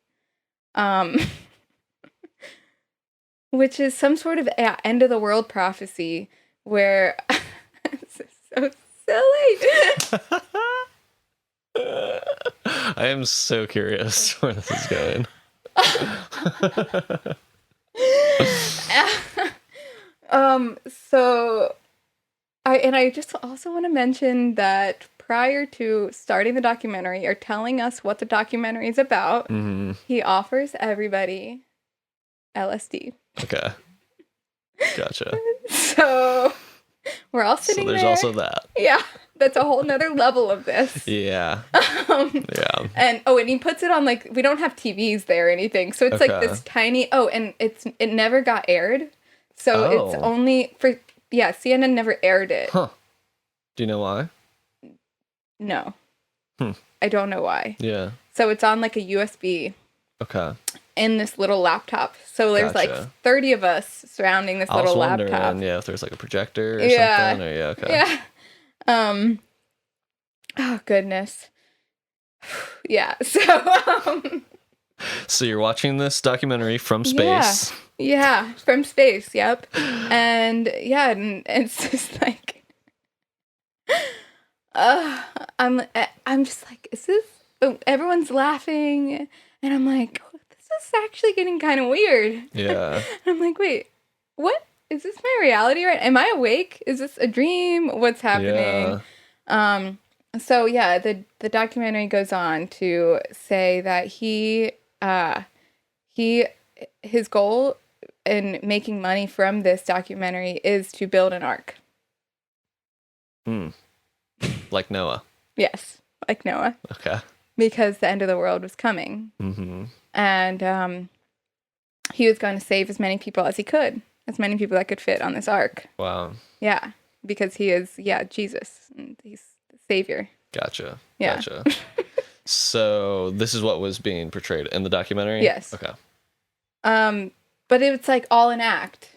S3: which is some sort of end of the world prophecy where this is so silly.
S2: I am so curious where this is going.
S3: So I just also want to mention that prior to starting the documentary or telling us what the documentary is about, he offers everybody LSD.
S2: Okay. Gotcha.
S3: So We're all
S2: So
S3: sitting
S2: there's
S3: there.
S2: also that.
S3: Yeah, that's a whole nother level of this.
S2: Yeah. Yeah.
S3: And he puts it on, like, we don't have TVs there or anything, so it's like
S2: Okay.
S3: this tiny. Oh, and it never got aired, so it's
S2: Oh.
S3: only for CNN never aired it.
S2: Huh. Do you know why?
S3: No,
S2: Hmm.
S3: I don't know why.
S2: Yeah.
S3: So it's on like a USB
S2: Okay.
S3: in this little laptop. So there's like
S2: Gotcha.
S3: 30 of us surrounding this
S2: I was
S3: little
S2: wondering,
S3: laptop.
S2: yeah, if there's like a projector or
S3: Yeah.
S2: something. Or, yeah. Okay.
S3: Yeah. Oh goodness. Yeah.
S2: So you're watching this documentary from space.
S3: Yeah, from space. Yep. And yeah, and it's just like, I'm just like, is this? Everyone's laughing, and I'm like, oh, this is actually getting kind of weird.
S2: Yeah.
S3: And I'm like, wait, what? Is this my reality? Right? Am I awake? Is this a dream? What's happening?
S2: Yeah.
S3: So yeah, the documentary goes on to say that his goal in making money from this documentary is to build an ark.
S2: Like Noah.
S3: Yes, like Noah,
S2: Okay.
S3: because the end of the world was coming, and he was going to save as many people as he could, as many people that could fit on this ark.
S2: Wow.
S3: Yeah, because he is Jesus, and he's the savior.
S2: Gotcha.
S3: Yeah.
S2: Gotcha. So this is what was being portrayed in the documentary?
S3: Yes.
S2: Okay.
S3: But it's like all an act.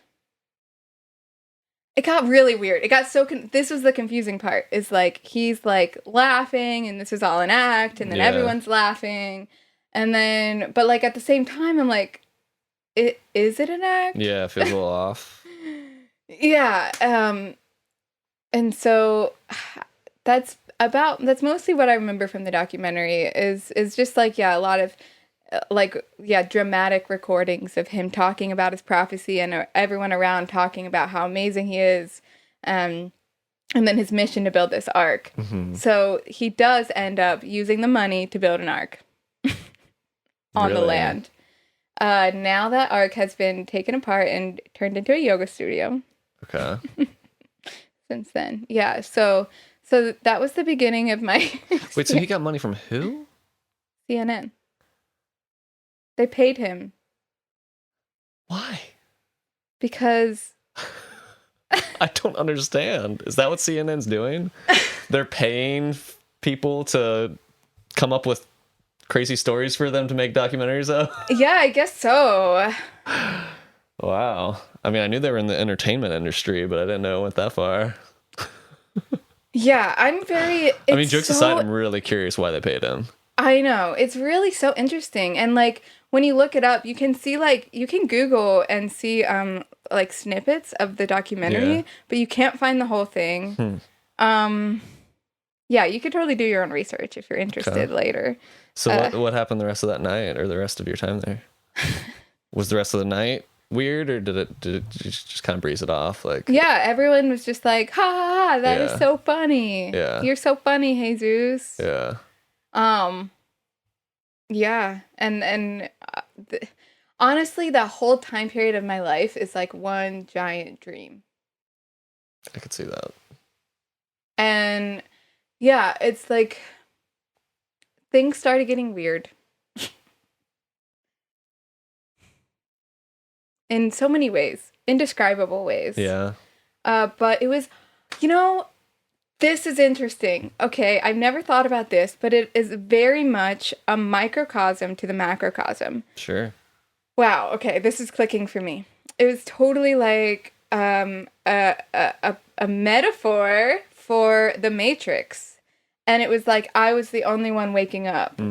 S3: It got really weird. It got so this was the confusing part. Is like he's like laughing, and this is all an act, and then everyone's laughing, and then but like at the same time, I'm like, is it an act?
S2: Yeah, it feels a little off.
S3: Yeah. And so that's mostly what I remember from the documentary is just like, yeah, a lot of dramatic recordings of him talking about his prophecy and everyone around talking about how amazing he is. And then his mission to build this ark. So he does end up using the money to build an ark on the land. Now that ark has been taken apart and turned into a yoga studio.
S2: Okay.
S3: Since then. Yeah. So that was the beginning of my
S2: Wait, so he got money from who?
S3: CNN. They paid him.
S2: Why?
S3: Because
S2: I don't understand. Is that what CNN's doing? They're paying people to come up with crazy stories for them to make documentaries of?
S3: yeah, I guess so.
S2: Wow. I mean, I knew they were in the entertainment industry, but I didn't know it went that far.
S3: Yeah, I'm very...
S2: I mean, jokes aside, I'm really curious why they paid him.
S3: I know. It's really so interesting. And, like, when you look it up, you can see, like, you can Google and see, like, snippets of the documentary, but you can't find the whole thing. Yeah, you could totally do your own research if you're interested later.
S2: So what happened the rest of that night or the rest of your time there? Was the rest of the night weird, or did you just kind of breeze it off? Like,
S3: yeah, everyone was just like, ha ha ha, that is so funny.
S2: Yeah.
S3: You're so funny, Jesus.
S2: Yeah.
S3: Yeah, and honestly, that whole time period of my life is like one giant dream.
S2: I could see that.
S3: And yeah, it's like things started getting weird. In so many ways, indescribable ways.
S2: Yeah.
S3: But it was, this is interesting. Okay, I've never thought about this, but it is very much a microcosm to the macrocosm.
S2: Sure.
S3: Wow, okay, this is clicking for me. It was totally like a metaphor for the Matrix. And it was like I was the only one waking up.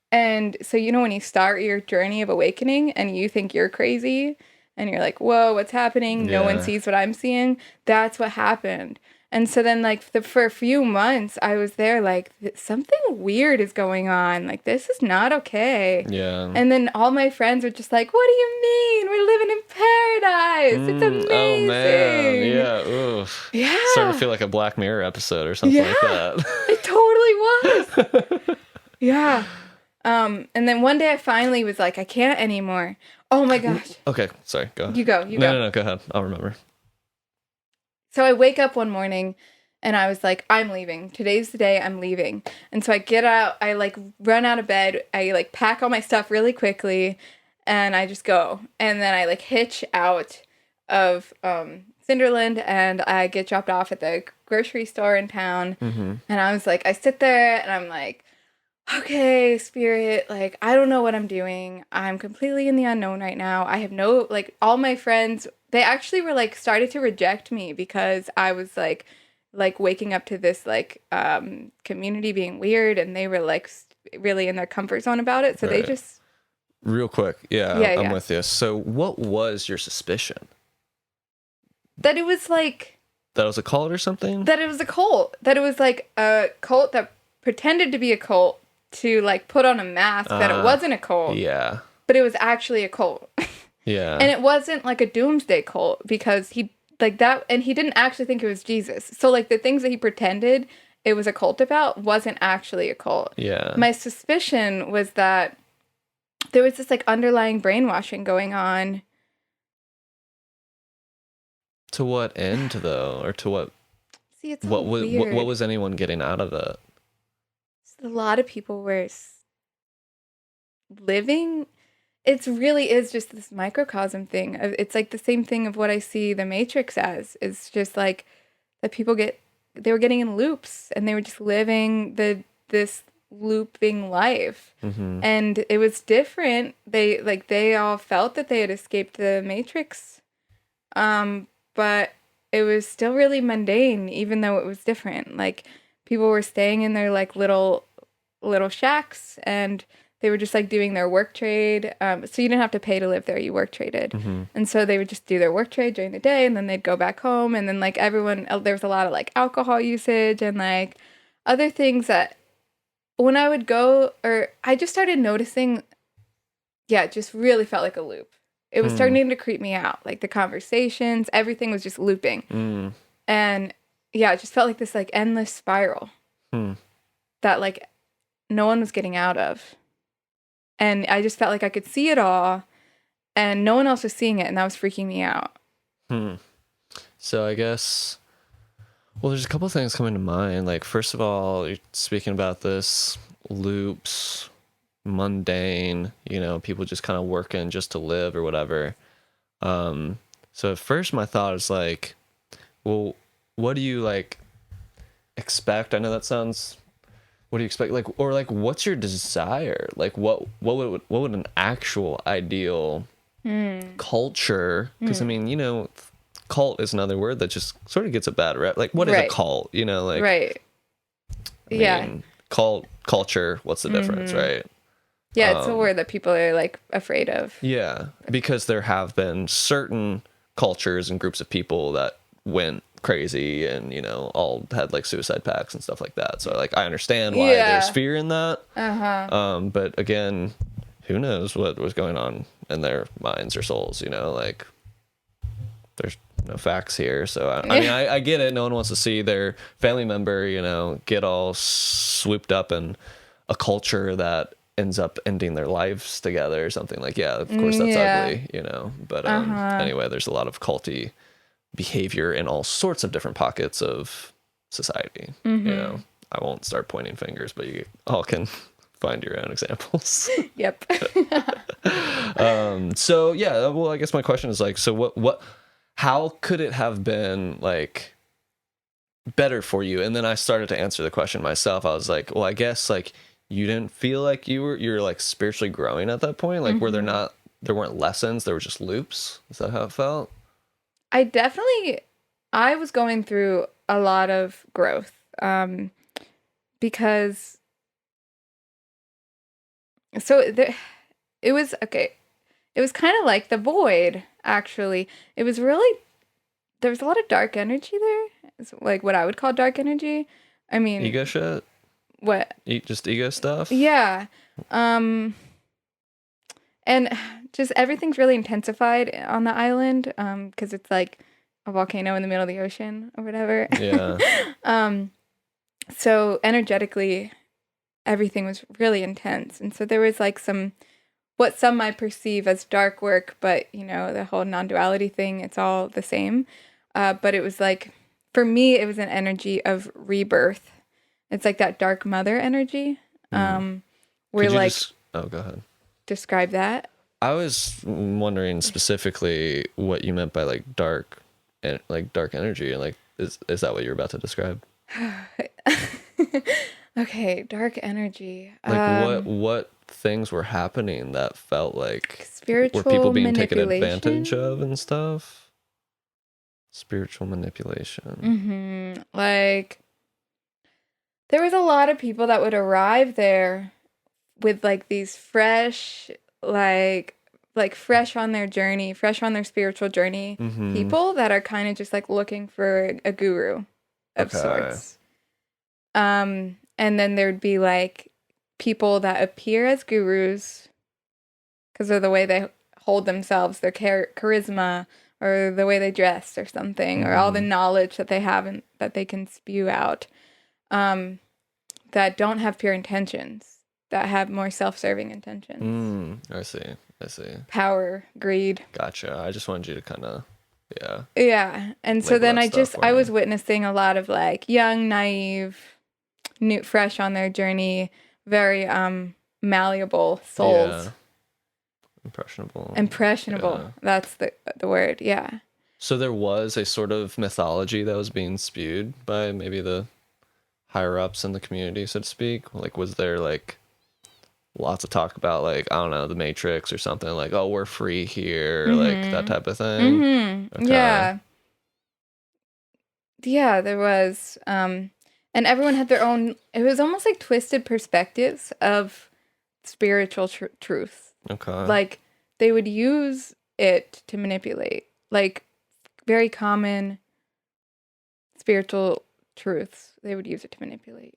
S3: And so, when you start your journey of awakening and you think you're crazy and you're like, whoa, what's happening? No one sees what I'm seeing. That's what happened. And so then, like, for a few months, I was there like, something weird is going on. Like, this is not okay.
S2: Yeah.
S3: And then all my friends were just like, what do you mean? We're living in paradise. It's amazing.
S2: Oh, man. Yeah. Oof.
S3: Yeah.
S2: Starting to feel like a Black Mirror episode or something like that.
S3: It totally was. Yeah. And then one day I finally was like, I can't anymore. Oh my gosh.
S2: Okay. Sorry. Go ahead.
S3: You go.
S2: No, go ahead. I'll remember.
S3: So I wake up one morning and I was like, I'm leaving. Today's the day I'm leaving. And so I get out, I like run out of bed, I like pack all my stuff really quickly, and I just go. And then I like hitch out of Cinderland, and I get dropped off at the grocery store in town. And I was like, I sit there and I'm like, okay, spirit, like, I don't know what I'm doing. I'm completely in the unknown right now. I have no, like, all my friends, they actually were, like, started to reject me because I was, like waking up to this, like, community being weird, and they were, like, really in their comfort zone about it. So they just...
S2: Real quick. Yeah, I'm with you. So what was your suspicion?
S3: That it was, like...
S2: That it was a cult or something?
S3: That it was a cult. That it was, like, a cult that pretended to be a cult to like put on a mask that it wasn't a cult.
S2: Yeah.
S3: But it was actually a cult.
S2: Yeah.
S3: And it wasn't like a doomsday cult because he like that, and he didn't actually think it was Jesus. So like the things that he pretended it was a cult about wasn't actually a cult.
S2: Yeah.
S3: My suspicion was that there was this like underlying brainwashing going on.
S2: To what end though? Or to what?
S3: See, it's
S2: what
S3: weird.
S2: What was anyone getting out of it?
S3: A lot of people were living. It really is just this microcosm thing. It's like the same thing of what I see the Matrix as. It's just like that they were getting in loops and they were just living this looping life. And it was different. They all felt that they had escaped the Matrix. But it was still really mundane, even though it was different. Like people were staying in their like little shacks, and they were just like doing their work trade. So you didn't have to pay to live there; you work traded, and so they would just do their work trade during the day, and then they'd go back home. And then like everyone, there was a lot of like alcohol usage and like other things that when I would go, or I just started noticing. Yeah, it just really felt like a loop. It was starting to creep me out. Like the conversations, everything was just looping, and yeah, it just felt like this like endless spiral that like no one was getting out of. And I just felt like I could see it all and no one else was seeing it, and that was freaking me out.
S2: So I guess, well, there's a couple things coming to mind. Like, first of all, you're speaking about this loops, mundane, people just kind of working just to live or whatever. So at first my thought is like, well, what do you like expect? I know that sounds... What do you expect? Like, or like, what's your desire? Like, what would an actual ideal culture? Because I mean, cult is another word that just sort of gets a bad rep. Like, what is a cult? Like,
S3: right?
S2: I mean, culture. What's the difference, right?
S3: Yeah, it's a word that people are like afraid of.
S2: Yeah, because there have been certain cultures and groups of people that went crazy and all had like suicide pacts and stuff like that, so like I understand why there's fear in that. But again, who knows what was going on in their minds or souls? Like there's no facts here, so I mean I get it. No one wants to see their family member get all swooped up in a culture that ends up ending their lives together or something. Like, yeah, of course that's ugly, but anyway, there's a lot of culty behavior in all sorts of different pockets of society. I won't start pointing fingers, but you all can find your own examples.
S3: Yep.
S2: So yeah, well, I guess my question is like, so how could it have been like better for you? And then I started to answer the question myself. I was like, well, I guess like you didn't feel like you're like spiritually growing at that point. Like, were there weren't lessons, there were just loops? Is that how it felt?
S3: I was going through a lot of growth, because it was kind of like the void, actually. It was really, there was a lot of dark energy there. It's like what I would call dark energy. I mean,
S2: ego shit.
S3: What?
S2: Just ego stuff.
S3: Yeah. And just everything's really intensified on the island, because it's like a volcano in the middle of the ocean or whatever.
S2: Yeah.
S3: So energetically, everything was really intense. And so there was like what some might perceive as dark work, but the whole non-duality thing, it's all the same. But it was like for me, it was an energy of rebirth. It's like that dark mother energy. Where like,
S2: oh, go ahead.
S3: Describe that.
S2: I was wondering specifically what you meant by like dark energy, and like is that what you're about to describe?
S3: Okay, dark energy.
S2: Like what things were happening that felt like
S3: spiritual
S2: were people being taken
S3: manipulation?
S2: advantage of and stuff? Spiritual manipulation.
S3: Like, there was a lot of people that would arrive there with like these fresh, like fresh on their journey, fresh on their spiritual journey, people that are kind of just like looking for a guru of sorts. And then there'd be like people that appear as gurus because of the way they hold themselves, their charisma, or the way they dress or something, or all the knowledge that they have and that they can spew out, that don't have pure intentions, that have more self-serving intentions.
S2: I see.
S3: Power, greed.
S2: Gotcha. I just wanted you to kind of,
S3: Yeah. And so then I was witnessing a lot of like young, naive, new, fresh on their journey, very malleable souls.
S2: Yeah. Impressionable.
S3: Yeah. That's the word. Yeah.
S2: So there was a sort of mythology that was being spewed by maybe the higher ups in the community, so to speak. Like, was there like lots of talk about like, I don't know, the Matrix or something, like, oh, we're free here, like that type of thing?
S3: Okay. Yeah, there was. And everyone had their own, it was almost like twisted perspectives of spiritual truth.
S2: Okay.
S3: Like, they would use it to manipulate, like very common spiritual truths. They would use it to manipulate.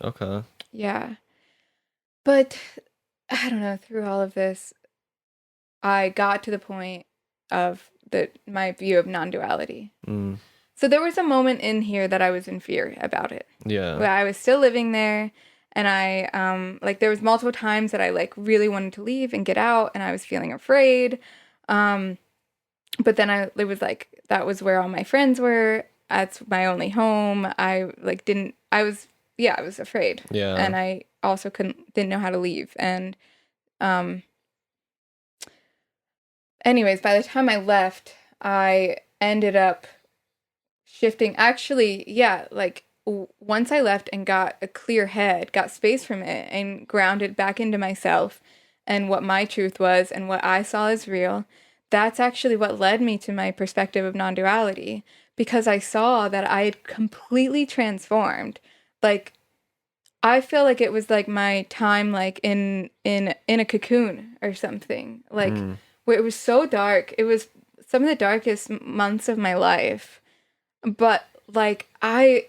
S2: Okay.
S3: Yeah. But I don't know, through all of this, I got to the point of my view of non-duality. So there was a moment in here that I was in fear about it.
S2: Yeah.
S3: Where I was still living there, and I like there was multiple times that I like really wanted to leave and get out, and I was feeling afraid. But then it was like that was where all my friends were. That's my only home. I was afraid.
S2: Yeah.
S3: And I also didn't know how to leave. And anyways, by the time I left, I ended up shifting. Actually, yeah, like once I left and got a clear head, got space from it, and grounded back into myself and what my truth was and what I saw as real, that's actually what led me to my perspective of non-duality, because I saw that I had completely transformed. Like, I feel like it was like my time, like in a cocoon or something, like where it was so dark. It was some of the darkest months of my life, but like I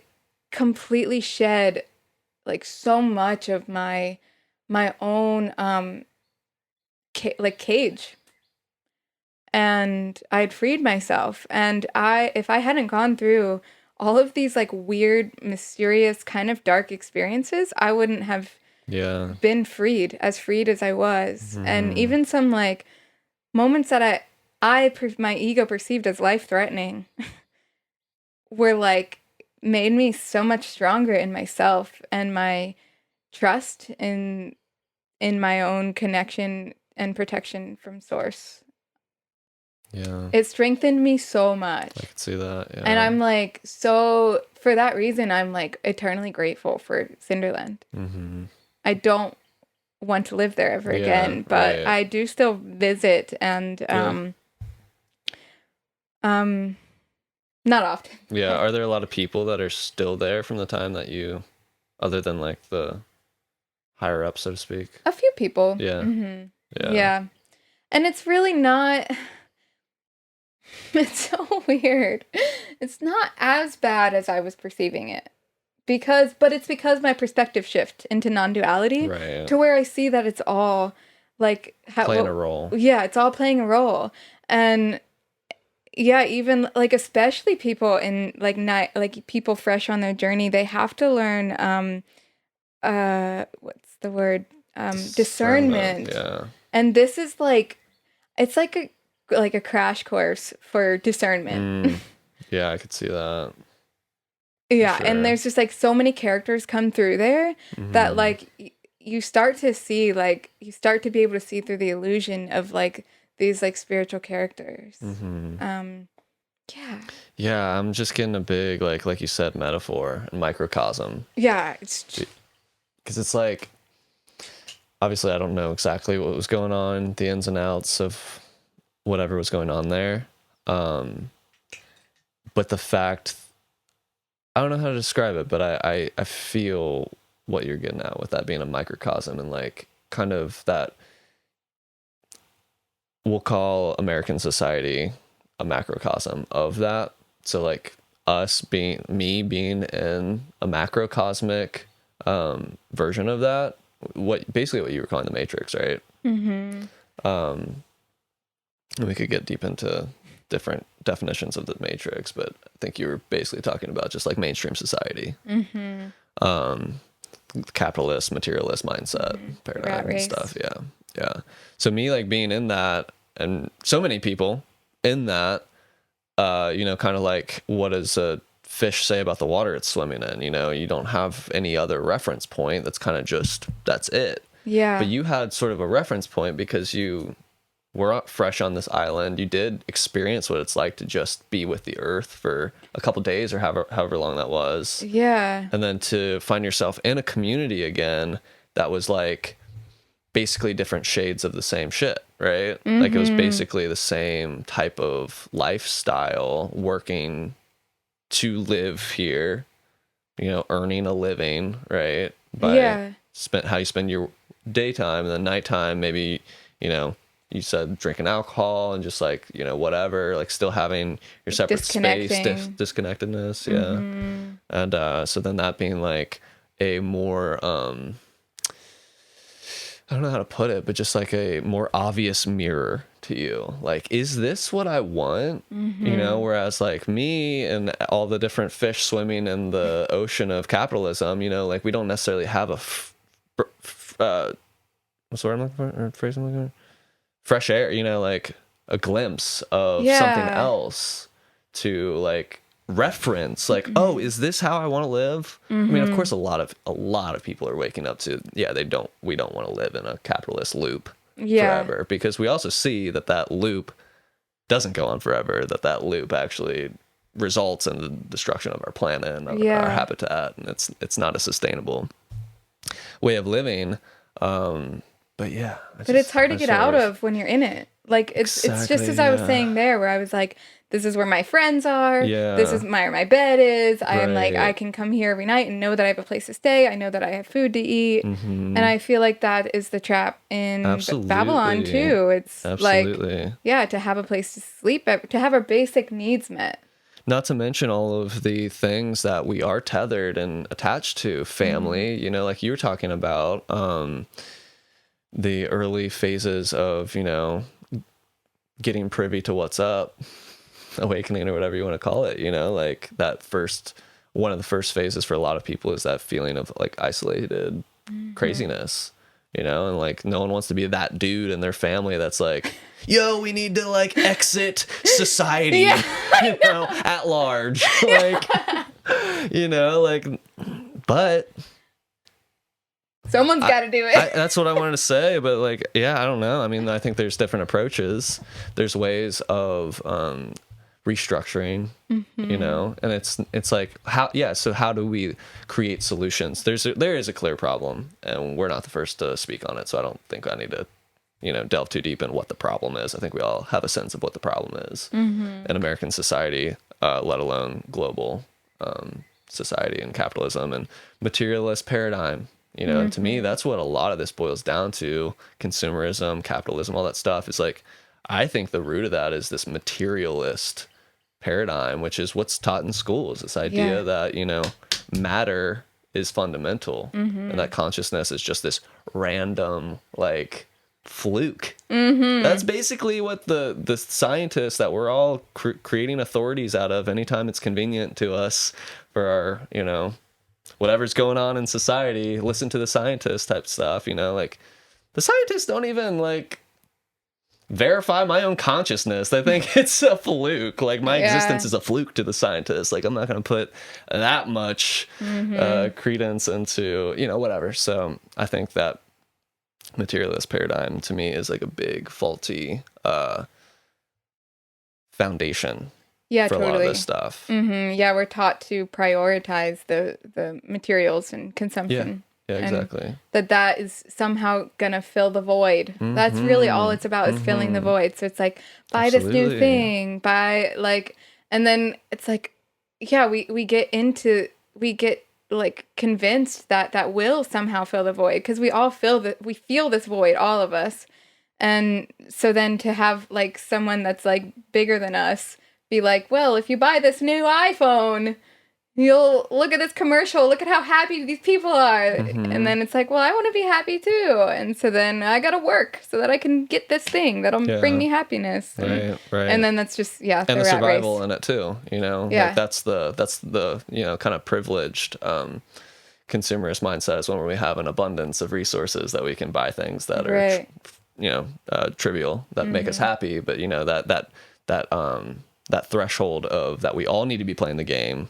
S3: completely shed like so much of my own cage, and I'd freed myself. And if I hadn't gone through all of these like weird, mysterious, kind of dark experiences, I wouldn't have been freed as I was. And even some like moments that my ego perceived as life-threatening were like made me so much stronger in myself and my trust in my own connection and protection from source.
S2: Yeah.
S3: It strengthened me so much.
S2: I could see that. Yeah.
S3: And I'm like, so for that reason, I'm like eternally grateful for Cinderland. I don't want to live there ever again, but I do still visit, and not often.
S2: Yeah. Are there a lot of people that are still there from the time that you, other than like the higher up, so to speak?
S3: A few people.
S2: Yeah.
S3: Yeah. And it's really not. It's so weird. It's not as bad as I was perceiving it. But it's because my perspective shift into non-duality to where I see that it's all like
S2: playing a role.
S3: Yeah, it's all playing a role. And yeah, even like especially people in like people fresh on their journey, they have to learn what's the word? Discernment.
S2: Yeah.
S3: And this is like it's like a crash course for discernment.
S2: Yeah, I could see that.
S3: Yeah,
S2: Sure.
S3: and there's just like so many characters come through there that like you start to see like you start to be able to see through the illusion of like these like spiritual characters. Yeah.
S2: Yeah, I'm just getting a big like you said, metaphor and microcosm.
S3: Yeah, it's
S2: Because it's like, obviously I don't know exactly what was going on, the ins and outs of whatever was going on there. But the fact, I don't know how to describe it, but I feel what you're getting at with that being a microcosm, and like kind of that we'll call American society a macrocosm of that. So like me being in a macrocosmic version of that, basically what you were calling the Matrix, right? And we could get deep into different definitions of the Matrix, but I think you were basically talking about just like mainstream society, capitalist, materialist mindset, paradigm and stuff. Yeah. So me like being in that, and so many people in that, kind of like, what does a fish say about the water it's swimming in? You don't have any other reference point. That's kind of just, that's it.
S3: yeah.
S2: But you had sort of a reference point because you were fresh on this island. You did experience what it's like to just be with the earth for a couple days or however long that was.
S3: Yeah.
S2: And then to find yourself in a community again that was like basically different shades of the same shit, right? Like it was basically the same type of lifestyle, working to live here, earning a living, right? By how you spend your daytime, and then nighttime, maybe, you said drinking alcohol and just like, whatever, like still having your separate space, disconnectedness. Yeah. And so then that being like a more, I don't know how to put it, but just like a more obvious mirror to you. Like, is this what I want? Whereas like me and all the different fish swimming in the ocean of capitalism, like we don't necessarily have a, what's the word I'm looking for? Or phrase I'm looking for? Fresh air, like a glimpse of something else to like reference, like, oh, is this how I want to live? I mean, of course a lot of people are waking up to, we don't want to live in a capitalist loop forever, because we also see that loop doesn't go on forever, that loop actually results in the destruction of our planet and our habitat, and it's not a sustainable way of living. But yeah,
S3: it's hard to get out of when you're in it. Like it's just as I was saying there, where I was like, this is where my friends are.
S2: Yeah.
S3: This is where my bed is. I am like, I can come here every night and know that I have a place to stay. I know that I have food to eat. And I feel like that is the trap in Babylon too. It's like, to have a place to sleep, to have our basic needs met.
S2: Not to mention all of the things that we are tethered and attached to, family, like you were talking about, the early phases of, getting privy to what's up, awakening or whatever you want to call it, like one of the first phases for a lot of people is that feeling of like isolated craziness, and like no one wants to be that dude in their family that's like, yo, we need to like exit society, at large, like, but
S3: someone's got to do it.
S2: That's what I wanted to say, but like, I don't know. I mean, I think there's different approaches. There's ways of restructuring, and it's like so how do we create solutions? There is a clear problem, and we're not the first to speak on it, so I don't think I need to delve too deep in what the problem is. I think we all have a sense of what the problem is in American society, let alone global society and capitalism and materialist paradigm. To me, that's what a lot of this boils down to. Consumerism, capitalism, all that stuff is like, I think the root of that is this materialist paradigm, which is what's taught in schools. This idea that, matter is fundamental and that consciousness is just this random, like, fluke. That's basically what the scientists that we're all creating authorities out of anytime it's convenient to us for our, whatever's going on in society, listen to the scientists type stuff, like the scientists don't even like verify my own consciousness. I think it's a fluke. Like my existence is a fluke to the scientists. Like I'm not going to put that much credence into, whatever. So I think that materialist paradigm to me is like a big faulty foundation for a lot of this stuff.
S3: Yeah, we're taught to prioritize the materials and consumption.
S2: Yeah, exactly.
S3: And that is somehow gonna fill the void. That's really all it's about, is filling the void. So it's like, buy this new thing, and then it's like, yeah, we get like convinced that will somehow fill the void, because we all feel this void, all of us. And so then to have like someone that's like bigger than us be like, well, if you buy this new iPhone, you'll look at this commercial, look at how happy these people are. And then it's like, well, I want to be happy too. And so then I got to work so that I can get this thing that'll bring me happiness.
S2: Right.
S3: And then that's just,
S2: and the survival race in it too,
S3: Yeah.
S2: Like that's the, kind of privileged, consumerist mindset is when we have an abundance of resources that we can buy things that are, trivial, that make us happy. But, that threshold of that we all need to be playing the game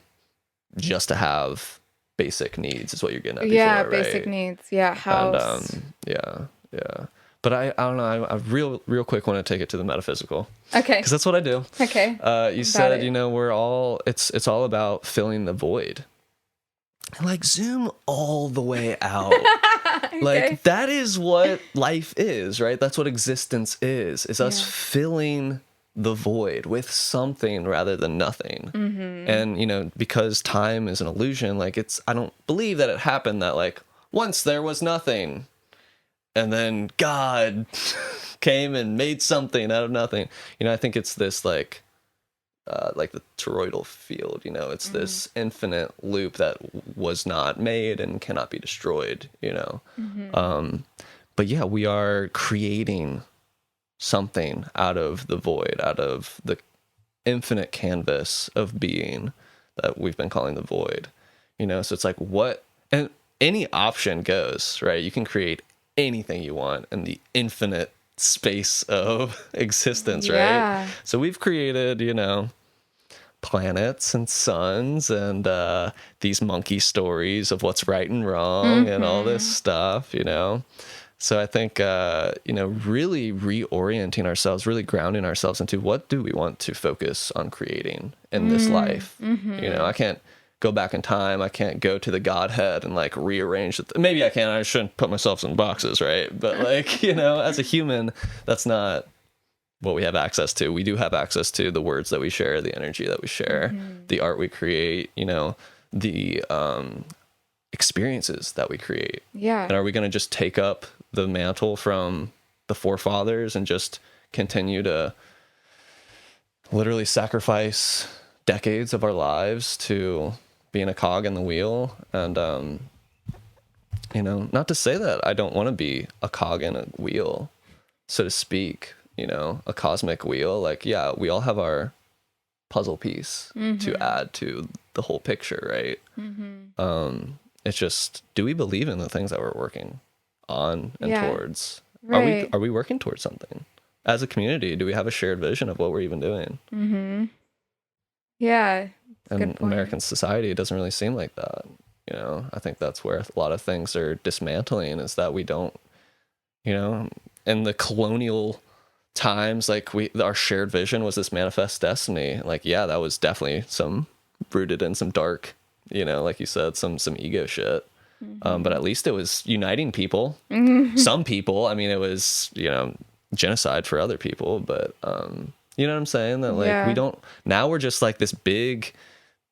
S2: just to have basic needs is what you're getting at before,
S3: basic needs. Yeah, house.
S2: And, But I don't know. I real quick want to take it to the metaphysical.
S3: Okay.
S2: Because that's what I do.
S3: Okay.
S2: You said, we're all, it's all about filling the void. Like zoom all the way out. Like that is what life is, right? That's what existence is us filling the void with something rather than nothing. And because time is an illusion, like I don't believe that it happened that like once there was nothing and then God came and made something out of nothing. I think it's this like the toroidal field, it's this infinite loop that was not made and cannot be destroyed, but yeah, we are creating something out of the void, out of the infinite canvas of being that we've been calling the void, so it's like and any option goes, right? You can create anything you want in the infinite space of existence, right? So we've created, planets and suns and these monkey stories of what's right and wrong and all this stuff, So I think, really reorienting ourselves, really grounding ourselves into what do we want to focus on creating in this life? I can't go back in time. I can't go to the Godhead and like rearrange it. Maybe I can. I shouldn't put myself in boxes, right? But like, as a human, that's not what we have access to. We do have access to the words that we share, the energy that we share, the art we create, the experiences that we create. Yeah. And are we going to just take up the mantle from the forefathers and just continue to literally sacrifice decades of our lives to being a cog in the wheel? And, not to say that I don't want to be a cog in a wheel, so to speak, a cosmic wheel. Like, yeah, we all have our puzzle piece to add to the whole picture, right? It's just, do we believe in the things that we're working on and towards? Right. Are we working towards something as a community? Do we have a shared vision of what we're even doing?
S3: Yeah.
S2: And American society, it doesn't really seem like that. I think that's where a lot of things are dismantling, is that we don't, in the colonial times, like our shared vision was this manifest destiny. Like, yeah, that was definitely rooted in some dark, like you said, some ego shit. But at least it was uniting people. Some people, I mean, it was, genocide for other people, but, you know what I'm saying? That like, now we're just like this big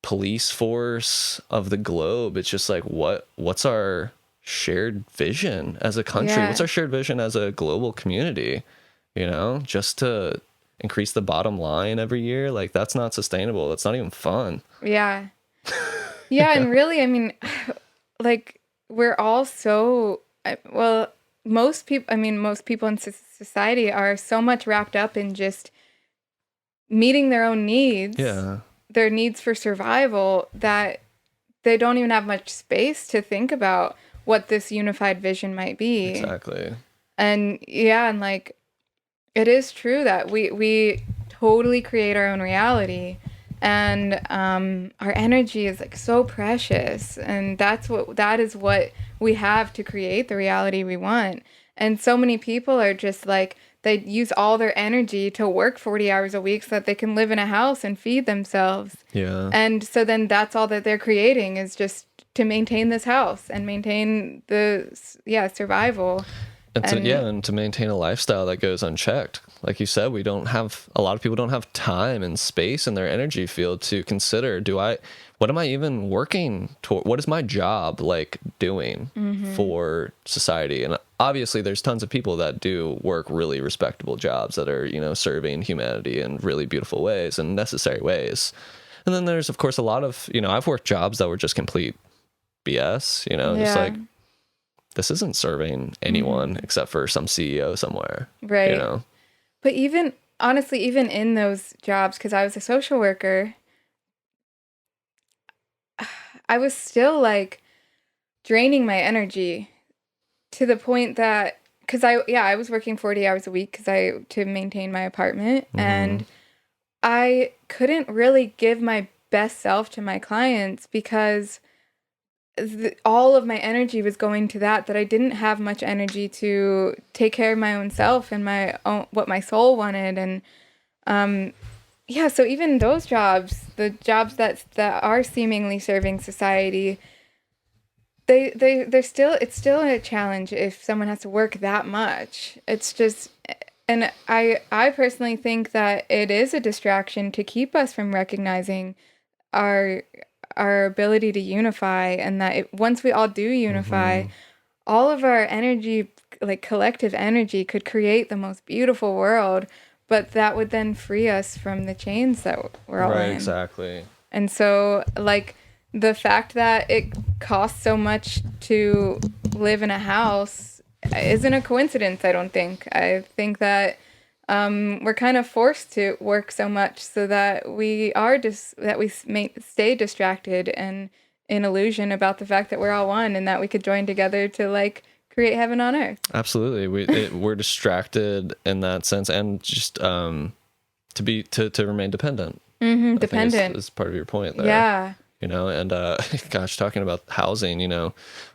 S2: police force of the globe. It's just like, what's our shared vision as a country? What's our shared vision as a global community? Just to increase the bottom line every year. Like, that's not sustainable. That's not even fun.
S3: Yeah. Yeah. And really, I mean, like, we're all so, most people in society are so much wrapped up in just meeting their own needs, their needs for survival, that they don't even have much space to think about what this unified vision might be.
S2: Exactly.
S3: And yeah, and like, It is true that we totally create our own reality, and our energy is like so precious, and that is what we have to create the reality we want. And so many people are just like, they use all their energy to work 40 hours a week so that they can live in a house and feed themselves.
S2: Yeah.
S3: And so then that's all that they're creating, is just to maintain this house and maintain the survival.
S2: And to maintain a lifestyle that goes unchecked. Like you said, a lot of people don't have time and space in their energy field to consider, what am I even working toward? What is my job like doing for society? And obviously there's tons of people that do work really respectable jobs that are, serving humanity in really beautiful ways and necessary ways. And then there's, of course, a lot of, I've worked jobs that were just complete BS, just like, this isn't serving anyone except for some CEO somewhere.
S3: Right. But even, honestly, even in those jobs, because I was a social worker, I was still like draining my energy to the point that, because I was working 40 hours a week to maintain my apartment, and I couldn't really give my best self to my clients because all of my energy was going to that I didn't have much energy to take care of my own self and my own, what my soul wanted. And so even those jobs, the jobs that are seemingly serving society, it's still a challenge if someone has to work that much. It's just, and I personally think that it is a distraction to keep us from recognizing our ability to unify, and that once we all do unify, all of our energy, like collective energy, could create the most beautiful world, but that would then free us from the chains that we're all in.
S2: Right, exactly.
S3: And so, like, the fact that it costs so much to live in a house isn't a coincidence, I don't think. I think that we're kind of forced to work so much so that we stay distracted and in illusion about the fact that we're all one, and that we could join together to like create heaven on earth.
S2: Absolutely, we're distracted in that sense, and just to remain dependent.
S3: Dependent
S2: is part of your point there.
S3: Yeah.
S2: And gosh, talking about housing,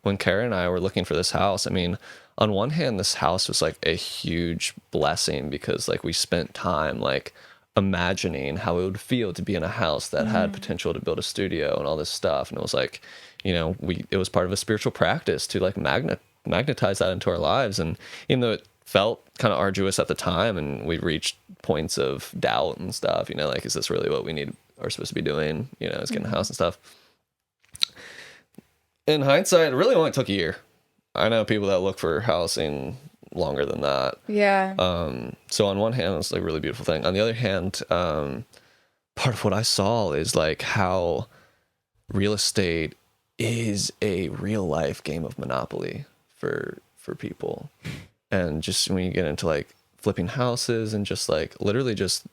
S2: when Kara and I were looking for this house, I mean, on one hand, this house was like a huge blessing because like we spent time like imagining how it would feel to be in a house that had potential to build a studio and all this stuff. And it was like, it was part of a spiritual practice to like magnetize that into our lives. And even though it felt kind of arduous at the time and we reached points of doubt and stuff, like, is this really what we are supposed to be doing? Is getting a house and stuff. In hindsight, it really only took a year. I know people that look for housing longer than that.
S3: Yeah.
S2: So on one hand, it's like a really beautiful thing. On the other hand, part of what I saw is like how real estate is a real life game of Monopoly for people. And just when you get into like flipping houses and just like literally just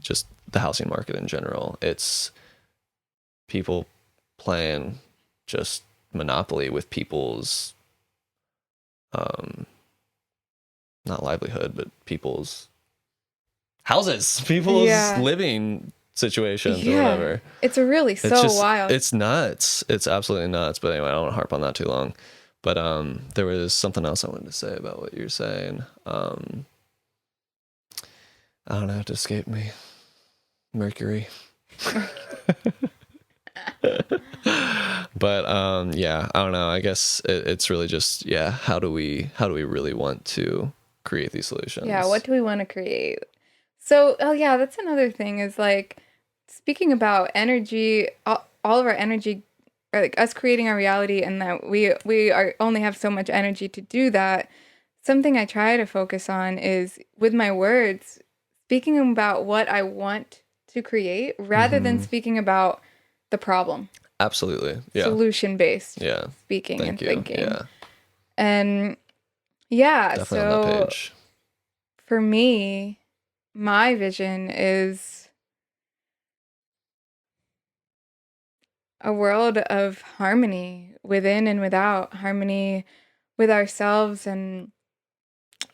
S2: the housing market in general, it's people playing just Monopoly with people's not livelihood, but people's houses, people's living situations or whatever.
S3: It's really wild.
S2: It's nuts. It's absolutely nuts. But anyway, I don't want to harp on that too long. But there was something else I wanted to say about what you're saying. I don't know, it escaped me. Mercury. But I don't know, I guess it's really just how do we really want to create these solutions?
S3: What do we want to create? So that's another thing, is like, speaking about energy, all of our energy, or like us creating our reality, and that we only have so much energy to do that. Something I try to focus on is, with my words, speaking about what I want to create rather than speaking about the problem.
S2: Absolutely. Yeah.
S3: Solution-based speaking and thinking. Yeah. And
S2: definitely on that
S3: so
S2: page.
S3: For me, my vision is a world of harmony within and without, harmony with ourselves, and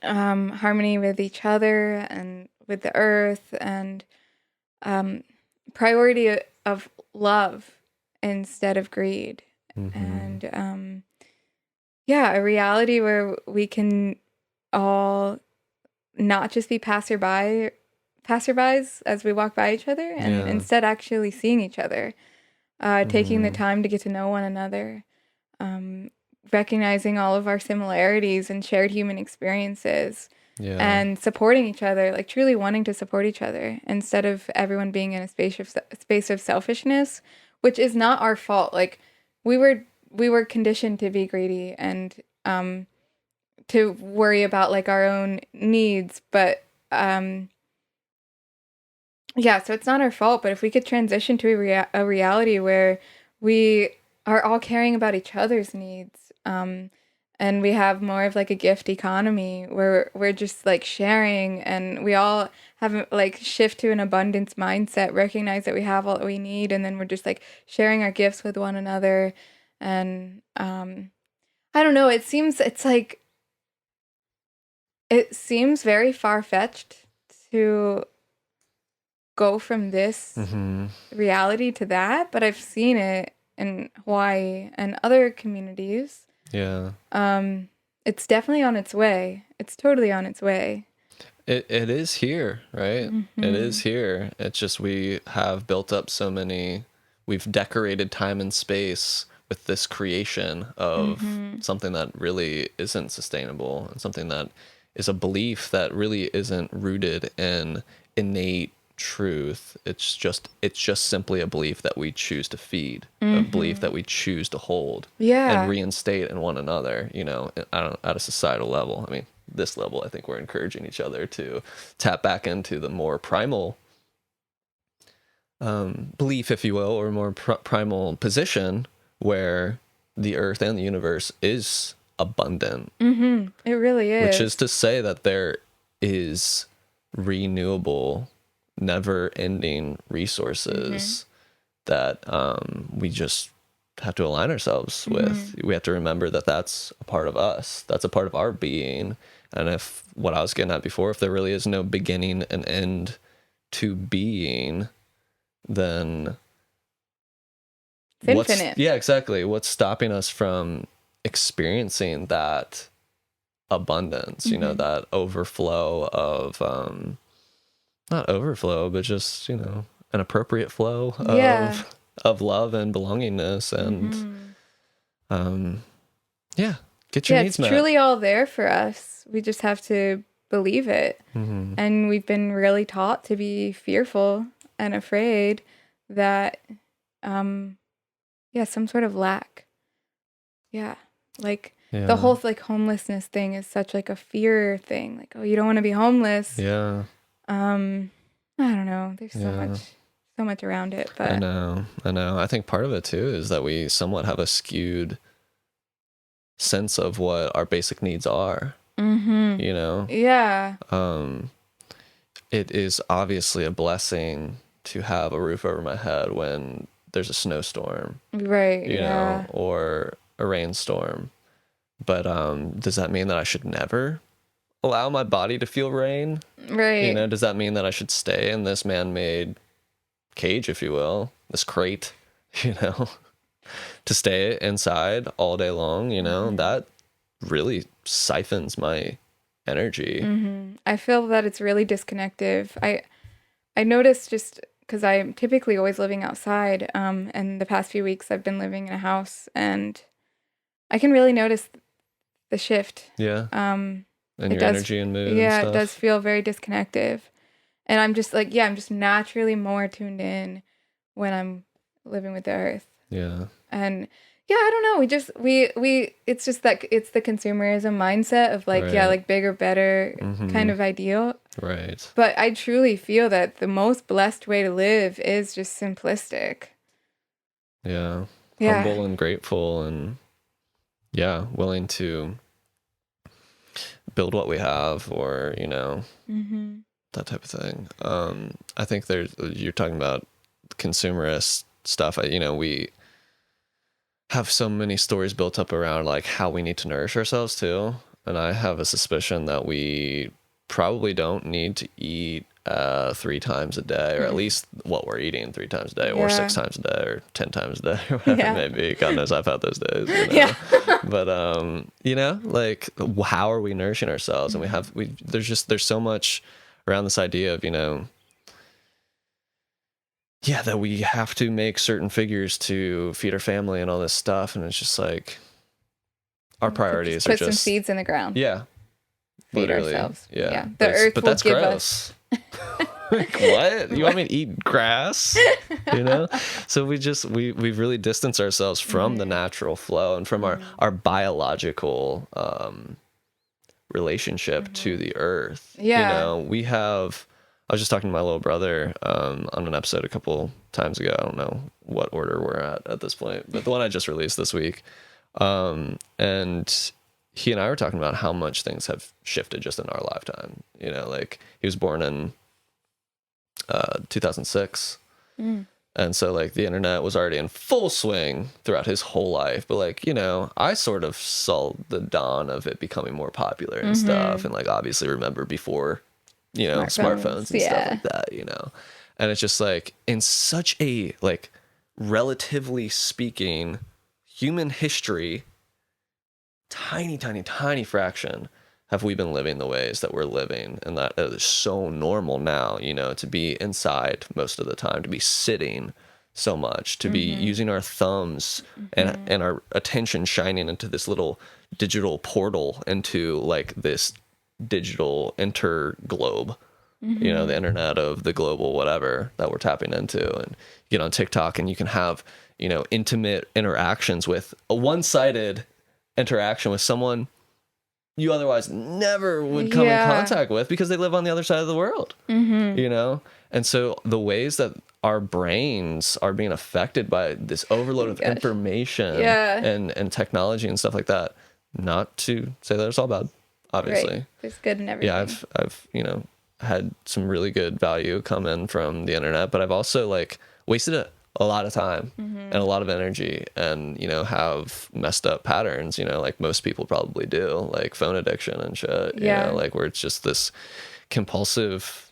S3: harmony with each other, and with the earth, and priority of love instead of greed. And a reality where we can all not just be passerbys as we walk by each other, and instead actually seeing each other, taking the time to get to know one another, recognizing all of our similarities and shared human experiences, and supporting each other, like truly wanting to support each other instead of everyone being in a space of selfishness, which is not our fault. Like we were conditioned to be greedy and to worry about like our own needs, but so it's not our fault. But if we could transition to a reality where we are all caring about each other's needs, and we have more of like a gift economy where we're just like sharing, and we all have like shift to an abundance mindset, recognize that we have all that we need, and then we're just like sharing our gifts with one another. And I don't know, it seems very far-fetched to go from this reality to that, but I've seen it in Hawaii and other communities.
S2: Yeah.
S3: It's definitely on its way. It's totally on its way.
S2: It is here, right? It is here. It's just we have built up we've decorated time and space with this creation of something that really isn't sustainable, and something that is a belief that really isn't rooted in innate truth. It's just simply a belief that we choose to feed, a belief that we choose to hold, and reinstate in one another, at a societal level. I mean, this level, I think we're encouraging each other to tap back into the more primal belief, if you will, or more primal position where the earth and the universe is abundant.
S3: It really is.
S2: Which is to say that there is renewable, never-ending resources that we just have to align ourselves with. We have to remember that that's a part of us. That's a part of our being. And if what I was getting at before, if there really is no beginning and end to being, then
S3: it's infinite.
S2: Yeah, exactly. What's stopping us from experiencing that abundance, that overflow of not overflow, but just, an appropriate flow of love and belongingness, and get your needs met.
S3: It's truly all there for us. We just have to believe it. And we've been really taught to be fearful and afraid that some sort of lack. The whole like homelessness thing is such like a fear thing. Like, oh, you don't want to be homeless.
S2: Yeah.
S3: I don't know. There's so much around it, but
S2: I know. I think part of it too is that we somewhat have a skewed sense of what our basic needs are. Yeah. It is obviously a blessing to have a roof over my head when there's a snowstorm,
S3: right?
S2: You know, or a rainstorm. But does that mean that I should never allow my body to feel rain?
S3: Right.
S2: Does that mean that I should stay in this man-made cage, if you will, this crate, to stay inside all day long? That really siphons my energy.
S3: I feel that it's really disconnective. I noticed, just because I'm typically always living outside, and the past few weeks I've been living in a house, and I can really notice the shift.
S2: Yeah. And your energy and mood.
S3: Yeah,
S2: and stuff.
S3: It does feel very disconnective. And I'm just like, I'm just naturally more tuned in when I'm living with the earth.
S2: Yeah.
S3: And I don't know. We it's just that it's the consumerism mindset of like,
S2: right.
S3: Like bigger, better kind of ideal.
S2: Right.
S3: But I truly feel that the most blessed way to live is just simplistic.
S2: Yeah. Humble and grateful, and willing to build what we have, or, that type of thing. I think you're talking about consumerist stuff. We have so many stories built up around like how we need to nourish ourselves too. And I have a suspicion that we probably don't need to eat 3 times a day, or at least what we're eating 3 times a day, or 6 times a day, or 10 times a day, or whatever it may be. God knows I've had those days. You know? But you know, like, how are we nourishing ourselves? And there's so much around this idea of, you know, that we have to make certain figures to feed our family and all this stuff, and it's just like our priorities are just
S3: put some seeds in the ground.
S2: Yeah.
S3: Feed
S2: Literally.
S3: ourselves.
S2: Yeah.
S3: The earth
S2: but
S3: will
S2: that's
S3: give
S2: gross. Like, what? You want me to eat grass? You know? So we've really distanced ourselves from the natural flow and from our biological relationship to the earth.
S3: Yeah.
S2: You know, I was just talking to my little brother on an episode a couple times ago. I don't know what order we're at this point, but the one I just released this week. And he and I were talking about how much things have shifted just in our lifetime. You know, like, he was born in 2006. And so, like, the internet was already in full swing throughout his whole life. But, like, you know, I sort of saw the dawn of it becoming more popular and stuff. And, like, obviously remember before, you know, smartphones and stuff like that, you know. And it's just, like, in such a, like, relatively speaking, human history, tiny fraction have we been living the ways that we're living, and that is so normal now, you know, to be inside most of the time, to be sitting so much, to be using our thumbs and our attention shining into this little digital portal into, like, this digital interglobe, you know, the internet of the global whatever that we're tapping into. And you get on TikTok and you can have, you know, intimate interactions with a one-sided interaction with someone you otherwise never would come in contact with because they live on the other side of the world, you know? And so the ways that our brains are being affected by this overload of information and technology and stuff like that, not to say that it's all bad, obviously.
S3: Right. There's good in everything.
S2: Yeah, I've, you know, had some really good value come in from the internet, but I've also, like, wasted a lot of time and a lot of energy, and, you know, have messed up patterns, you know, like most people probably do, like phone addiction and shit, you know, like, where it's just this compulsive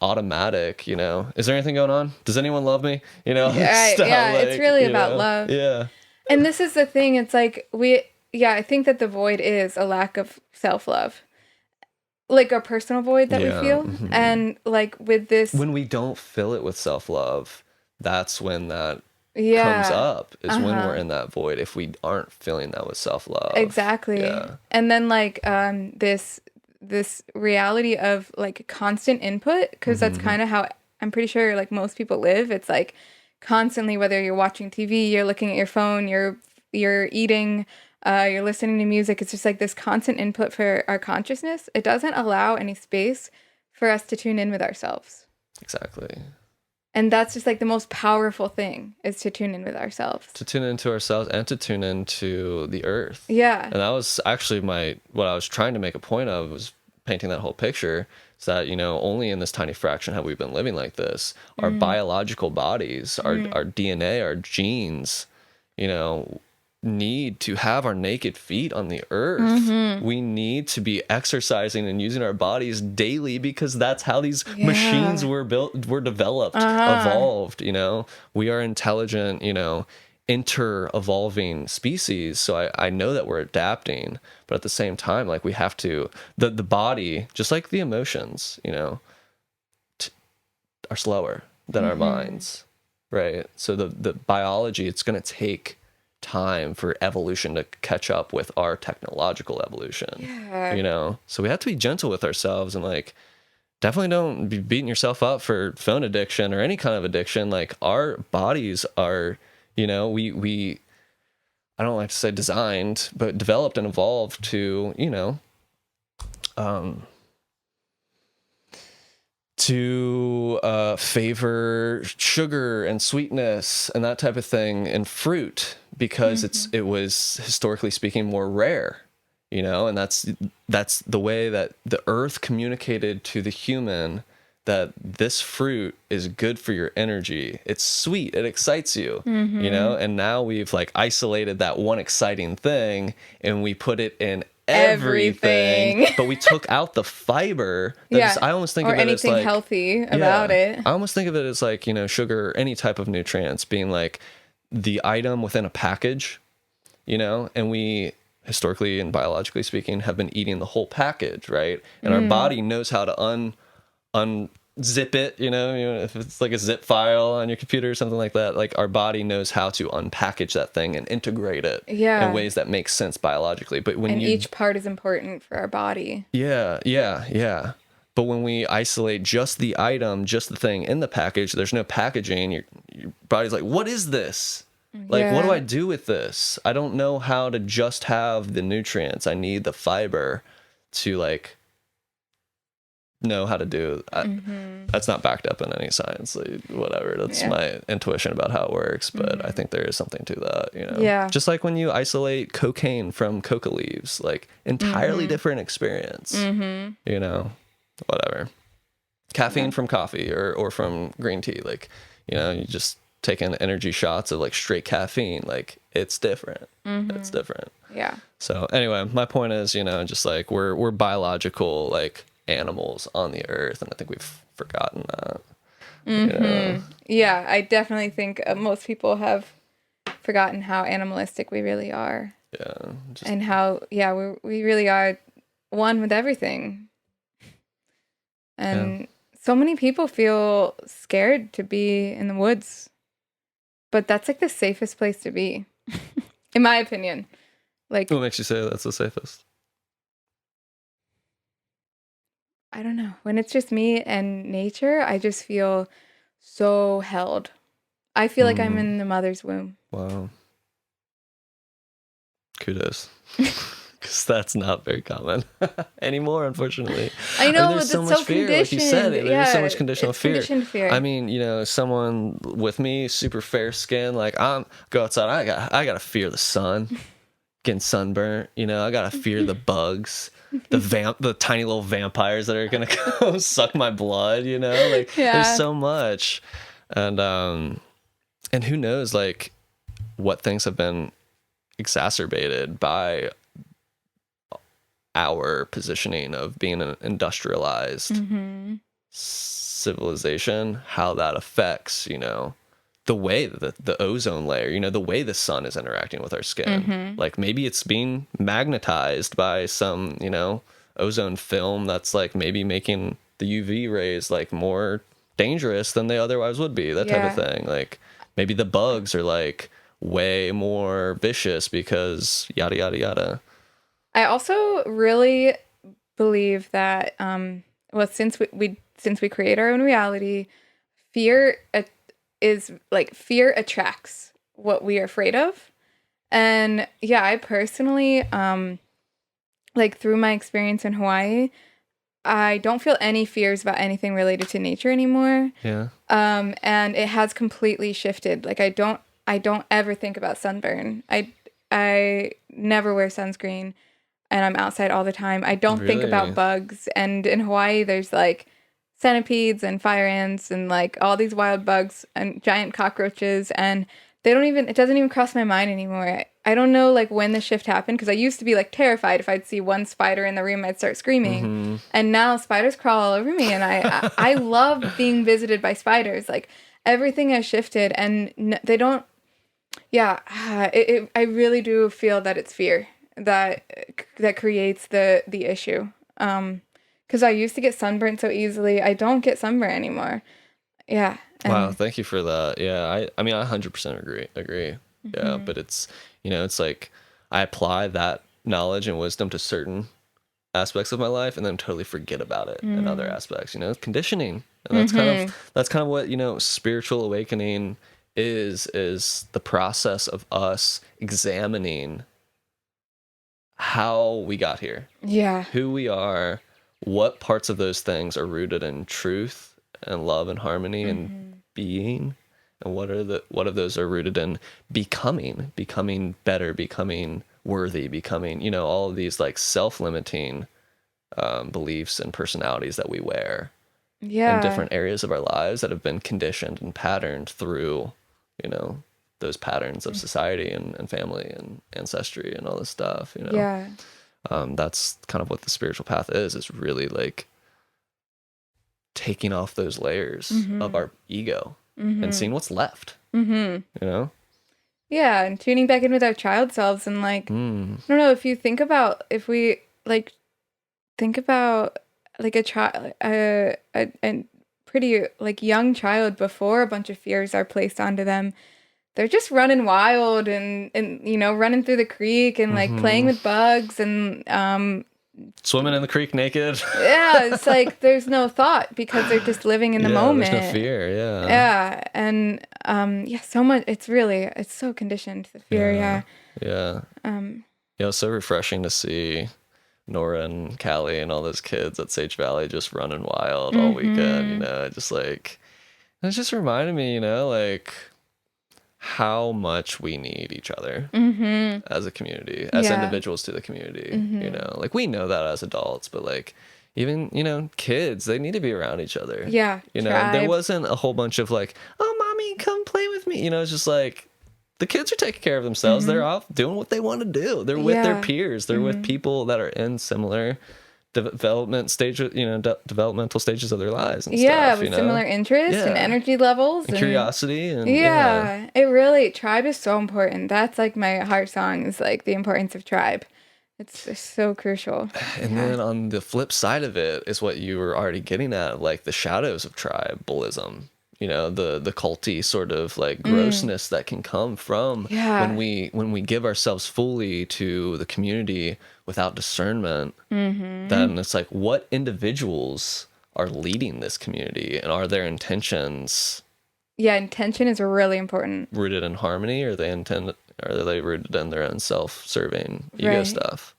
S2: automatic, you know, is there anything going on? Does anyone love me? You know?
S3: Like, it's really about love.
S2: Yeah.
S3: And this is the thing, it's like I think that the void is a lack of self-love. Like a personal void that we feel. And like with this,
S2: when we don't fill it with self-love, that's when that comes up, is when we're in that void, if we aren't filling that with self-love.
S3: Exactly. Yeah. And then, like, this reality of, like, constant input, because that's kind of how I'm pretty sure, like, most people live. It's like constantly, whether you're watching TV, you're looking at your phone, you're eating, you're listening to music. It's just like this constant input for our consciousness. It doesn't allow any space for us to tune in with ourselves.
S2: Exactly.
S3: And that's just, like, the most powerful thing, is to tune in with ourselves.
S2: To tune into ourselves and to tune into the earth.
S3: Yeah.
S2: And that was actually what I was trying to make a point of, was painting that whole picture, is that, you know, only in this tiny fraction have we been living like this. Our biological bodies, our DNA, our genes, you know, need to have our naked feet on the earth. We need to be exercising and using our bodies daily, because that's how these machines were developed, evolved, you know. We are intelligent, you know, inter-evolving species. So I know that we're adapting, but at the same time, like, we have to, the body, just like the emotions, you know, are slower than our minds, right? So the biology, it's going to take time for evolution to catch up with our technological evolution, you know. So we have to be gentle with ourselves, and, like, definitely don't be beating yourself up for phone addiction or any kind of addiction. Like, our bodies are, you know, we I don't like to say designed, but developed and evolved to, you know, to favor sugar and sweetness and that type of thing in fruit, because it was, historically speaking, more rare, you know. And that's the way that the earth communicated to the human that this fruit is good for your energy. It's sweet, it excites you, you know. And now we've, like, isolated that one exciting thing, and we put it in everything. But we took out the fiber. I almost think
S3: or
S2: of it as
S3: anything
S2: like
S3: healthy about it.
S2: I almost think of it as like, sugar, any type of nutrients being like the item within a package, and we historically and biologically speaking have been eating the whole package, right? And our body knows how to unzip it, if it's like a zip file on your computer or something like that, like our body knows how to unpackage that thing and integrate it in ways that make sense biologically. But when
S3: each part is important for our body.
S2: Yeah. But when we isolate just the item, just the thing in the package, there's no packaging. Your body's like, what is this? Like, what do I do with this? I don't know how to just have the nutrients. I need the fiber to like know how to do. That's not backed up in any science, like, whatever. That's my intuition about how it works. But I think there is something to that,
S3: Yeah.
S2: Just like when you isolate cocaine from coca leaves, like entirely different experience, whatever. Caffeine from coffee or from green tea, like, you just taking energy shots of like straight caffeine, like it's different. It's different.
S3: Yeah.
S2: So anyway, my point is, just like we're biological like animals on the earth, and I think we've forgotten that.
S3: Yeah, I definitely think most people have forgotten how animalistic we really are.
S2: Yeah.
S3: And how we really are one with everything. And so many people feel scared to be in the woods. But that's like the safest place to be, in my opinion. Like,
S2: what makes you say that's the safest?
S3: I don't know. When it's just me and nature, I just feel so held. I feel like I'm in the mother's womb.
S2: Wow. Kudos. Because that's not very common anymore, unfortunately.
S3: I know,
S2: there's so much fear, like you said. There's so much conditional fear.
S3: Conditioned fear.
S2: I mean, someone with me, super fair skin, like I'm go outside. I gotta fear the sun, getting sunburnt. I gotta fear the bugs, the tiny little vampires that are gonna come suck my blood. Like there's so much, and who knows, like what things have been exacerbated by our positioning of being an industrialized civilization, how that affects, the way that the ozone layer, the way the sun is interacting with our skin. Like maybe it's being magnetized by some, ozone film that's like maybe making the UV rays like more dangerous than they otherwise would be, that type of thing. Like maybe the bugs are like way more vicious because yada, yada, yada.
S3: I also really believe that, since we create our own reality, fear attracts what we are afraid of. And I personally, through my experience in Hawaii, I don't feel any fears about anything related to nature anymore.
S2: Yeah.
S3: And it has completely shifted. Like I don't ever think about sunburn. I never wear sunscreen. And I'm outside all the time. I don't think about bugs. And in Hawaii, there's like centipedes and fire ants and like all these wild bugs and giant cockroaches. And it doesn't even cross my mind anymore. I don't know like when the shift happened, because I used to be like terrified. If I'd see one spider in the room, I'd start screaming. And now spiders crawl all over me. And I love being visited by spiders. Like everything has shifted, and they don't. Yeah, I really do feel that it's fear that creates the issue. Because I used to get sunburnt so easily. I don't get sunburnt anymore. Yeah.
S2: Wow, thank you for that. Yeah, I mean, I 100% agree. Yeah, but it's, it's like I apply that knowledge and wisdom to certain aspects of my life and then totally forget about it in other aspects. Conditioning. And that's kind of what, spiritual awakening is the process of us examining how we got here, who we are, what parts of those things are rooted in truth and love and harmony and being, and what of those are rooted in becoming better, becoming worthy, becoming, all of these like self-limiting beliefs and personalities that we wear in different areas of our lives that have been conditioned and patterned through, those patterns of society and family and ancestry and all this stuff,
S3: Yeah.
S2: That's kind of what the spiritual path is really like taking off those layers of our ego and seeing what's left, you know?
S3: Yeah, and tuning back in with our child selves and like, I don't know, if we like think about like a child, a pretty like young child before a bunch of fears are placed onto them, they're just running wild and running through the creek and like playing with bugs and
S2: swimming in the creek naked.
S3: Yeah, it's like there's no thought because they're just living in the moment.
S2: There's no fear.
S3: Yeah, and so much. It's so conditioned, the fear.
S2: Yeah. It's so refreshing to see Nora and Callie and all those kids at Sage Valley just running wild all weekend. Just like it's just reminded me, like how much we need each other as a community, as individuals to the community. Like we know that as adults, but like even kids, they need to be around each other. There wasn't a whole bunch of like, oh mommy, come play with me. It's just like the kids are taking care of themselves. They're off doing what they want to do. They're with their peers. They're with people that are in similar developmental stages of their lives and stuff,
S3: with similar interests and energy levels
S2: and curiosity and
S3: it really, tribe is so important. That's like my heart song, is like the importance of tribe. It's so crucial.
S2: And then on the flip side of it is what you were already getting at, like the shadows of tribalism, the culty sort of like grossness that can come from when we give ourselves fully to the community without discernment. Then it's like, what individuals are leading this community, and are their intentions
S3: intention is really important,
S2: rooted in harmony, or are they rooted in their own self-serving ego stuff?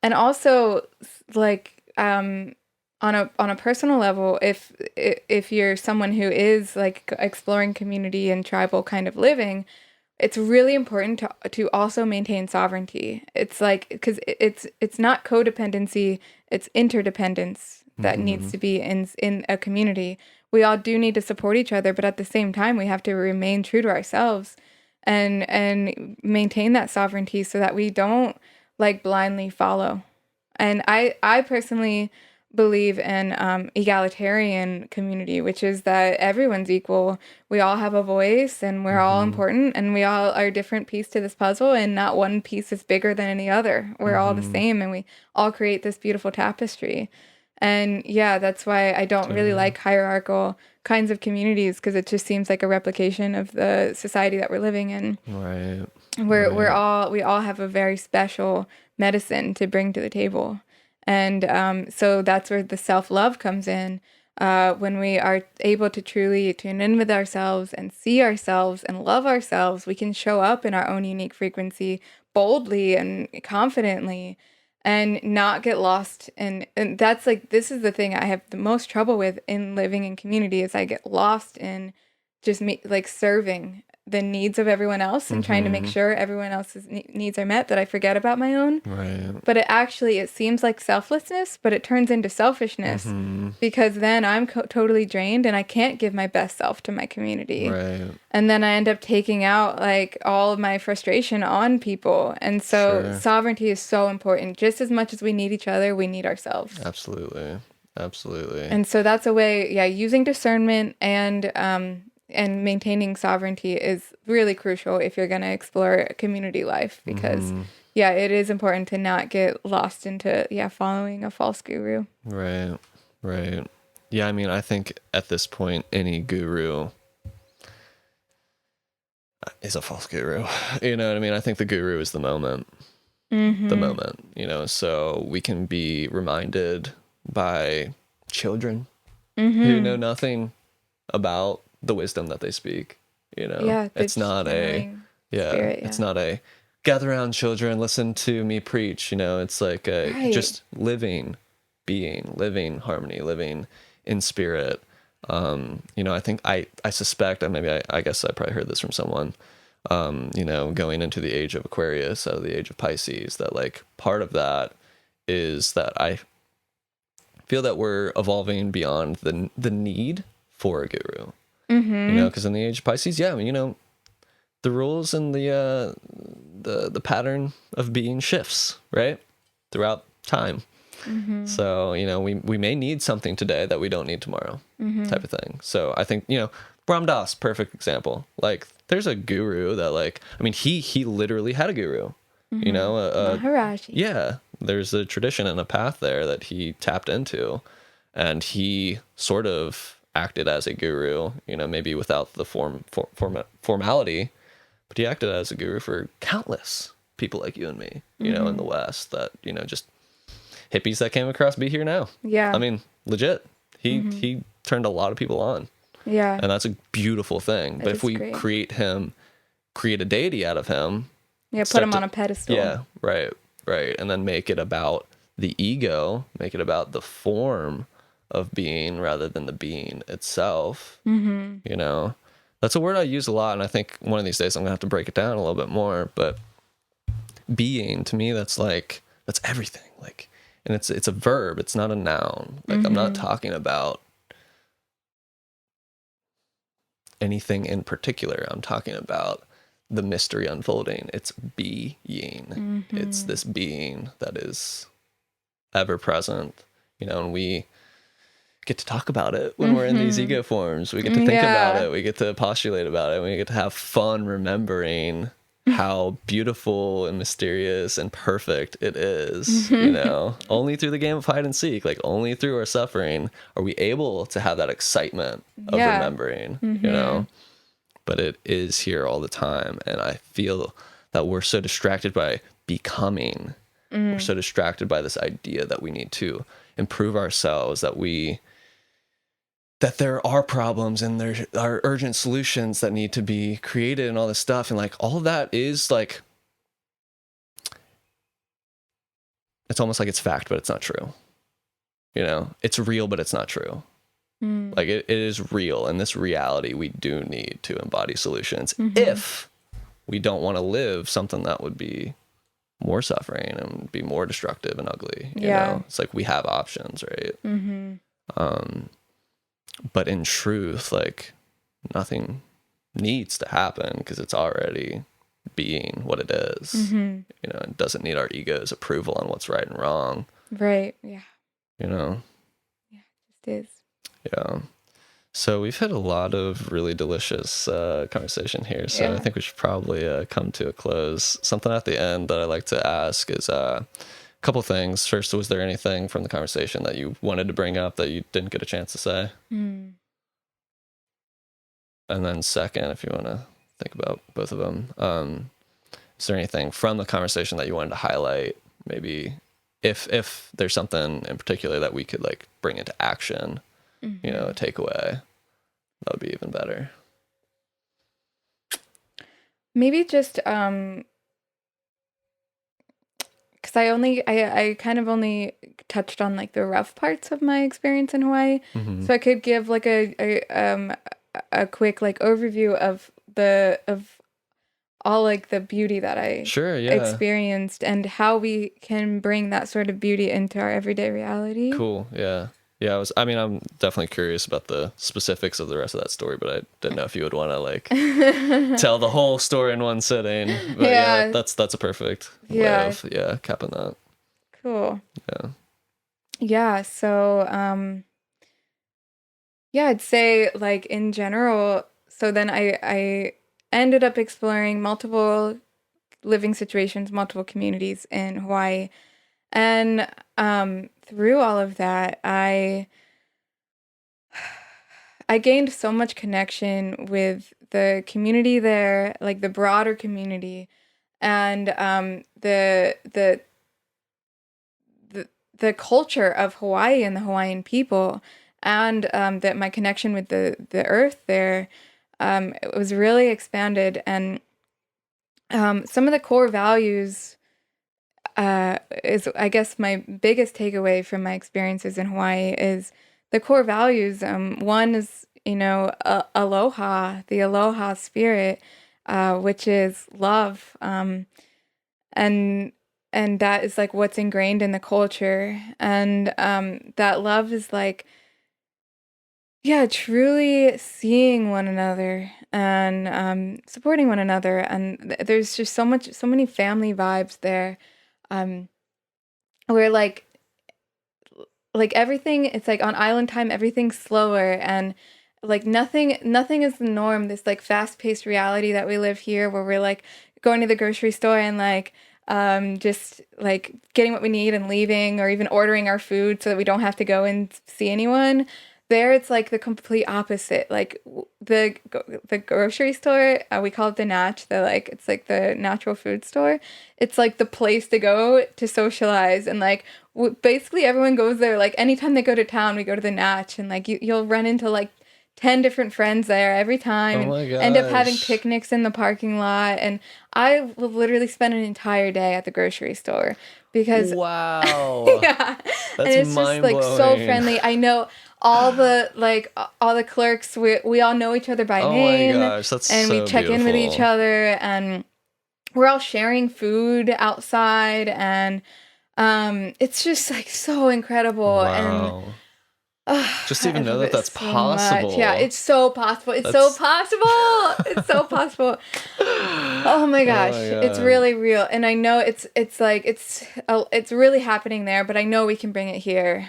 S2: And
S3: also like on a personal level, if you're someone who is like exploring community and tribal kind of living, it's really important to also maintain sovereignty. It's like, because it's not codependency, it's interdependence that needs to be in a community. We all do need to support each other, but at the same time, we have to remain true to ourselves and maintain that sovereignty so that we don't like blindly follow. And I personally believe in egalitarian community, which is that everyone's equal. We all have a voice and we're all important, and we all are a different piece to this puzzle, and not one piece is bigger than any other. We're all the same, and we all create this beautiful tapestry. And that's why I don't really like hierarchical kinds of communities, because it just seems like a replication of the society that we're living in.
S2: Right.
S3: We all have a very special medicine to bring to the table. And so that's where the self-love comes in, when we are able to truly tune in with ourselves and see ourselves and love ourselves. We can show up in our own unique frequency boldly and confidently and not get lost. And that's like, this is the thing I have the most trouble with in living in community, is I get lost in just like serving the needs of everyone else and trying to make sure everyone else's needs are met, that I forget about my own.
S2: Right.
S3: But it seems like selflessness, but it turns into selfishness, because then I'm totally drained and I can't give my best self to my community.
S2: Right.
S3: And then I end up taking out like all of my frustration on people. And so sovereignty is so important. Just as much as we need each other, we need ourselves.
S2: Absolutely.
S3: And so that's a way, using discernment and maintaining sovereignty is really crucial if you're going to explore community life, because it is important to not get lost into following a false guru.
S2: Right. Yeah, I mean, I think at this point any guru is a false guru. You know what I mean? I think the guru is the moment. The moment, so we can be reminded by children who know nothing about the wisdom that they speak. It's not it's not a gather around children, listen to me preach. It's like just living harmony, living in spirit. I think I suspect, and maybe I guess I probably heard this from someone, going into the age of Aquarius out of the age of Pisces, that like part of that is that I feel that we're evolving beyond the need for a guru. Because in the age of Pisces, the rules and the pattern of being shifts, right? throughout time. So, you know, we may need something today that we don't need tomorrow, type of thing. So I think, you know, Ram Dass, perfect example. Like, there's a guru that, like, I mean, he literally had a guru, you know,
S3: Maharaji.
S2: yeah, there's a tradition and a path there that he tapped into, and he sort of acted as a guru, you know, maybe without the formality, but he acted as a guru for countless people like you and me, you know, in the West, that, you know, just hippies that came across Be Here Now.
S3: Yeah.
S2: I mean, legit. He turned a lot of people on.
S3: Yeah.
S2: And that's a beautiful thing. But if we create a deity out of him.
S3: Yeah, put him on a pedestal.
S2: Yeah, right. And then make it about the ego, make it about the form of being rather than the being itself. You know, that's a word I use a lot. And I think one of these days I'm going to have to break it down a little bit more. But being, to me, that's everything. Like, and it's a verb. It's not a noun. Like, I'm not talking about anything in particular. I'm talking about the mystery unfolding. It's being. It's this being that is ever present, you know, and we get to talk about it when we're in these ego forms. We get to think about it. We get to postulate about it. We get to have fun remembering how beautiful and mysterious and perfect it is, you know. Only through the game of hide and seek, like, only through our suffering are we able to have that excitement of remembering, you know. But it is here all the time, and I feel that we're so distracted by becoming. We're so distracted by this idea that we need to improve ourselves, that there are problems and there are urgent solutions that need to be created and all this stuff. And, like, all of that is, like, it's almost like it's fact, but it's not true. You know, it's real, but it's not true. Like, it is real. And this reality, we do need to embody solutions if we don't want to live something that would be more suffering and be more destructive and ugly. You know, it's like we have options, right? But in truth, like, nothing needs to happen because it's already being what it is. You know, it doesn't need our ego's approval on what's right and wrong.
S3: Right. Yeah.
S2: You know?
S3: Yeah, it just is.
S2: Yeah. So we've had a lot of really delicious conversation here. So I think we should probably come to a close. Something at the end that I like to ask is a couple things. First, was there anything from the conversation that you wanted to bring up that you didn't get a chance to say? And then second, if you want to think about both of them, is there anything from the conversation that you wanted to highlight? Maybe if there's something in particular that we could, like, bring into action, you know, a takeaway, that would be even better.
S3: Maybe just because I kind of only touched on, like, the rough parts of my experience in Hawaii, so I could give, like, a quick, like, overview of all, like, the beauty that I experienced and how we can bring that sort of beauty into our everyday reality.
S2: Cool. Yeah, I'm definitely curious about the specifics of the rest of that story, but I didn't know if you would want to, like, tell the whole story in one sitting. But yeah, that's a perfect way of capping that.
S3: Cool.
S2: Yeah.
S3: Yeah, so I'd say, like, in general, so then I ended up exploring multiple living situations, multiple communities in Hawaii. And through all of that, I gained so much connection with the community there, like the broader community, and the culture of Hawaii and the Hawaiian people, and that my connection with the earth there it was really expanded. And some of the core values is, I guess, my biggest takeaway from my experiences in Hawaii is the core values. One is, you know, aloha, the aloha spirit, which is love, and that is, like, what's ingrained in the culture, and that love is, like, truly seeing one another and supporting one another, and there's just so many family vibes there. we're like everything, it's like on island time, everything's slower, and like nothing is the norm. This like fast-paced reality that we live here, where we're like going to the grocery store and like just like getting what we need and leaving, or even ordering our food so that we don't have to go and see anyone. There, it's like the complete opposite. Like the grocery store, we call it the Natch. It's like the natural food store. It's like the place to go to socialize, and like basically everyone goes there. Like anytime they go to town, we go to the Natch, and like you'll run into like 10 different friends there every time,
S2: Oh my
S3: and end up having
S2: gosh.
S3: picnics in the parking lot. And I will literally spend an entire day at the grocery store because
S2: Wow.
S3: yeah, and
S2: That's
S3: it's just like so
S2: mind-blowing.
S3: friendly. I know all the clerks. We all know each other by
S2: Oh my
S3: name,
S2: gosh, that's
S3: and we
S2: so
S3: check in with each
S2: beautiful.
S3: other, and we're all sharing food outside, and it's just like so incredible. And
S2: Wow.
S3: oh,
S2: Just to
S3: I
S2: even know
S3: love
S2: that
S3: it
S2: that's
S3: so much.
S2: possible.
S3: Yeah, it's so possible. It's so
S2: That's-
S3: possible. It's so possible. Oh my gosh, it's
S2: God.
S3: really real, and I know it's like it's really happening there, but I know we can bring it here,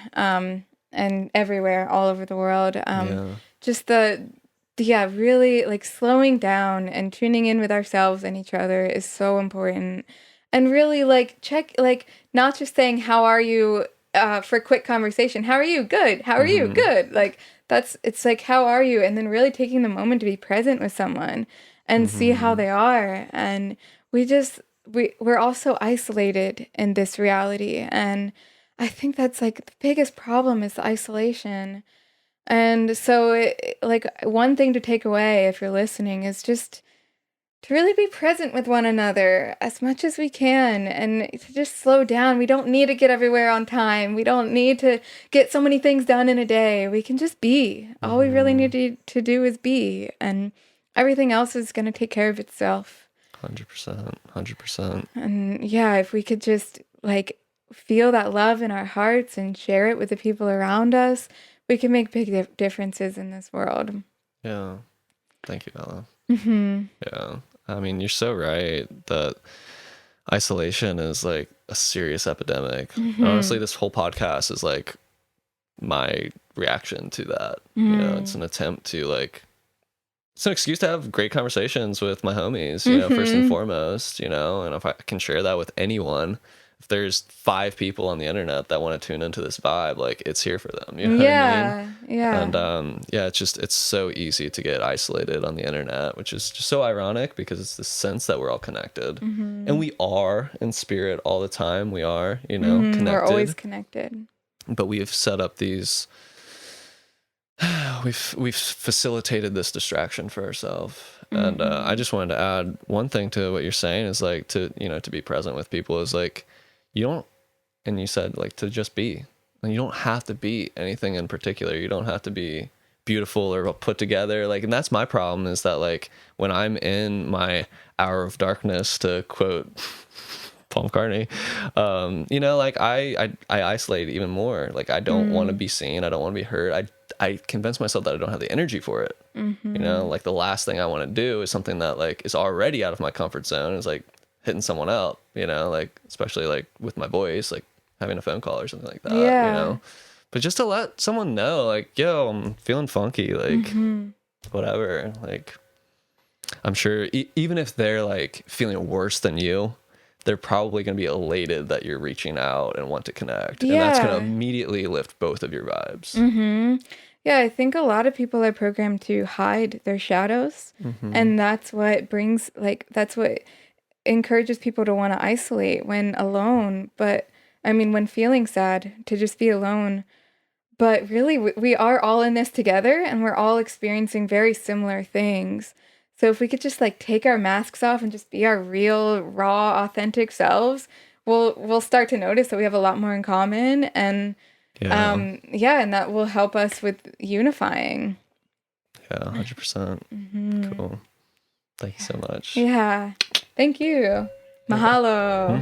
S3: and everywhere, all over the world.
S2: Yeah.
S3: Just yeah, really like slowing down and tuning in with ourselves and each other is so important, and really like check, like not just saying how are you for a quick conversation. How are you? Good. How are you?
S2: Mhm.
S3: Good. Like it's like how are you, and then really taking the moment to be present with someone and see how
S2: Mhm.
S3: they are. And we're all so isolated in this reality, and I think that's like the biggest problem is the isolation. And so like one thing to take away if you're listening is just to really be present with one another as much as we can, and to just slow down. We don't need to get everywhere on time. We don't need to get so many things done in a day. We can just be. All we really need to do is be, and everything else is going to take care of itself.
S2: 100%. 100%.
S3: And yeah, if we could just like feel that love in our hearts and share it with the people around us, we can make big differences in this world.
S2: Yeah. Thank you, Ella.
S3: Mm-hmm.
S2: Yeah. I mean, you're so right that isolation is like a serious epidemic.
S3: Mm-hmm.
S2: Honestly, this whole podcast is like my reaction to that. You know, it's an attempt to like, it's an excuse to have great conversations with my homies, you know, first and foremost, you know, and if I can share that with anyone, if there's 5 people on the internet that want to tune into this vibe, like it's here for them. You know what I mean?
S3: Yeah.
S2: And yeah, it's so easy to get isolated on the internet, which is just so ironic because it's the sense that we're all connected. And we are in spirit all the time. We are, you know, connected.
S3: We're always connected.
S2: But we've set up these we've facilitated this distraction for ourselves. And I just wanted to add one thing to what you're saying is like to, you know, to be present with people is like you don't, and you said like to just be, and you don't have to be anything in particular. You don't have to be beautiful or put together. Like, and that's my problem is that like when I'm in my hour of darkness, to quote Paul McCartney, you know, like I isolate even more. Like I don't want to be seen. I don't want to be heard. I convince myself that I don't have the energy for it. You know, like the last thing I want to do is something that like is already out of my comfort zone. Is like hitting someone up, you know, like especially like with my voice, like having a phone call or something like that, you know. But just to let someone know, like, yo, I'm feeling funky, like whatever. Like, I'm sure even if they're like feeling worse than you, they're probably going to be elated that you're reaching out and want to connect. And that's going to immediately lift both of your vibes.
S3: Yeah, I think a lot of people are programmed to hide their shadows. And that's what brings, like, that's what encourages people to want to isolate when alone. But I mean, when feeling sad, to just be alone. But really, we are all in this together, and we're all experiencing very similar things. So if we could just like take our masks off and just be our real, raw, authentic selves, we'll start to notice that we have a lot more in common, and and that will help us with unifying.
S2: Yeah, 100%. Cool. Thank you so much.
S3: Yeah. Thank you. Mahalo.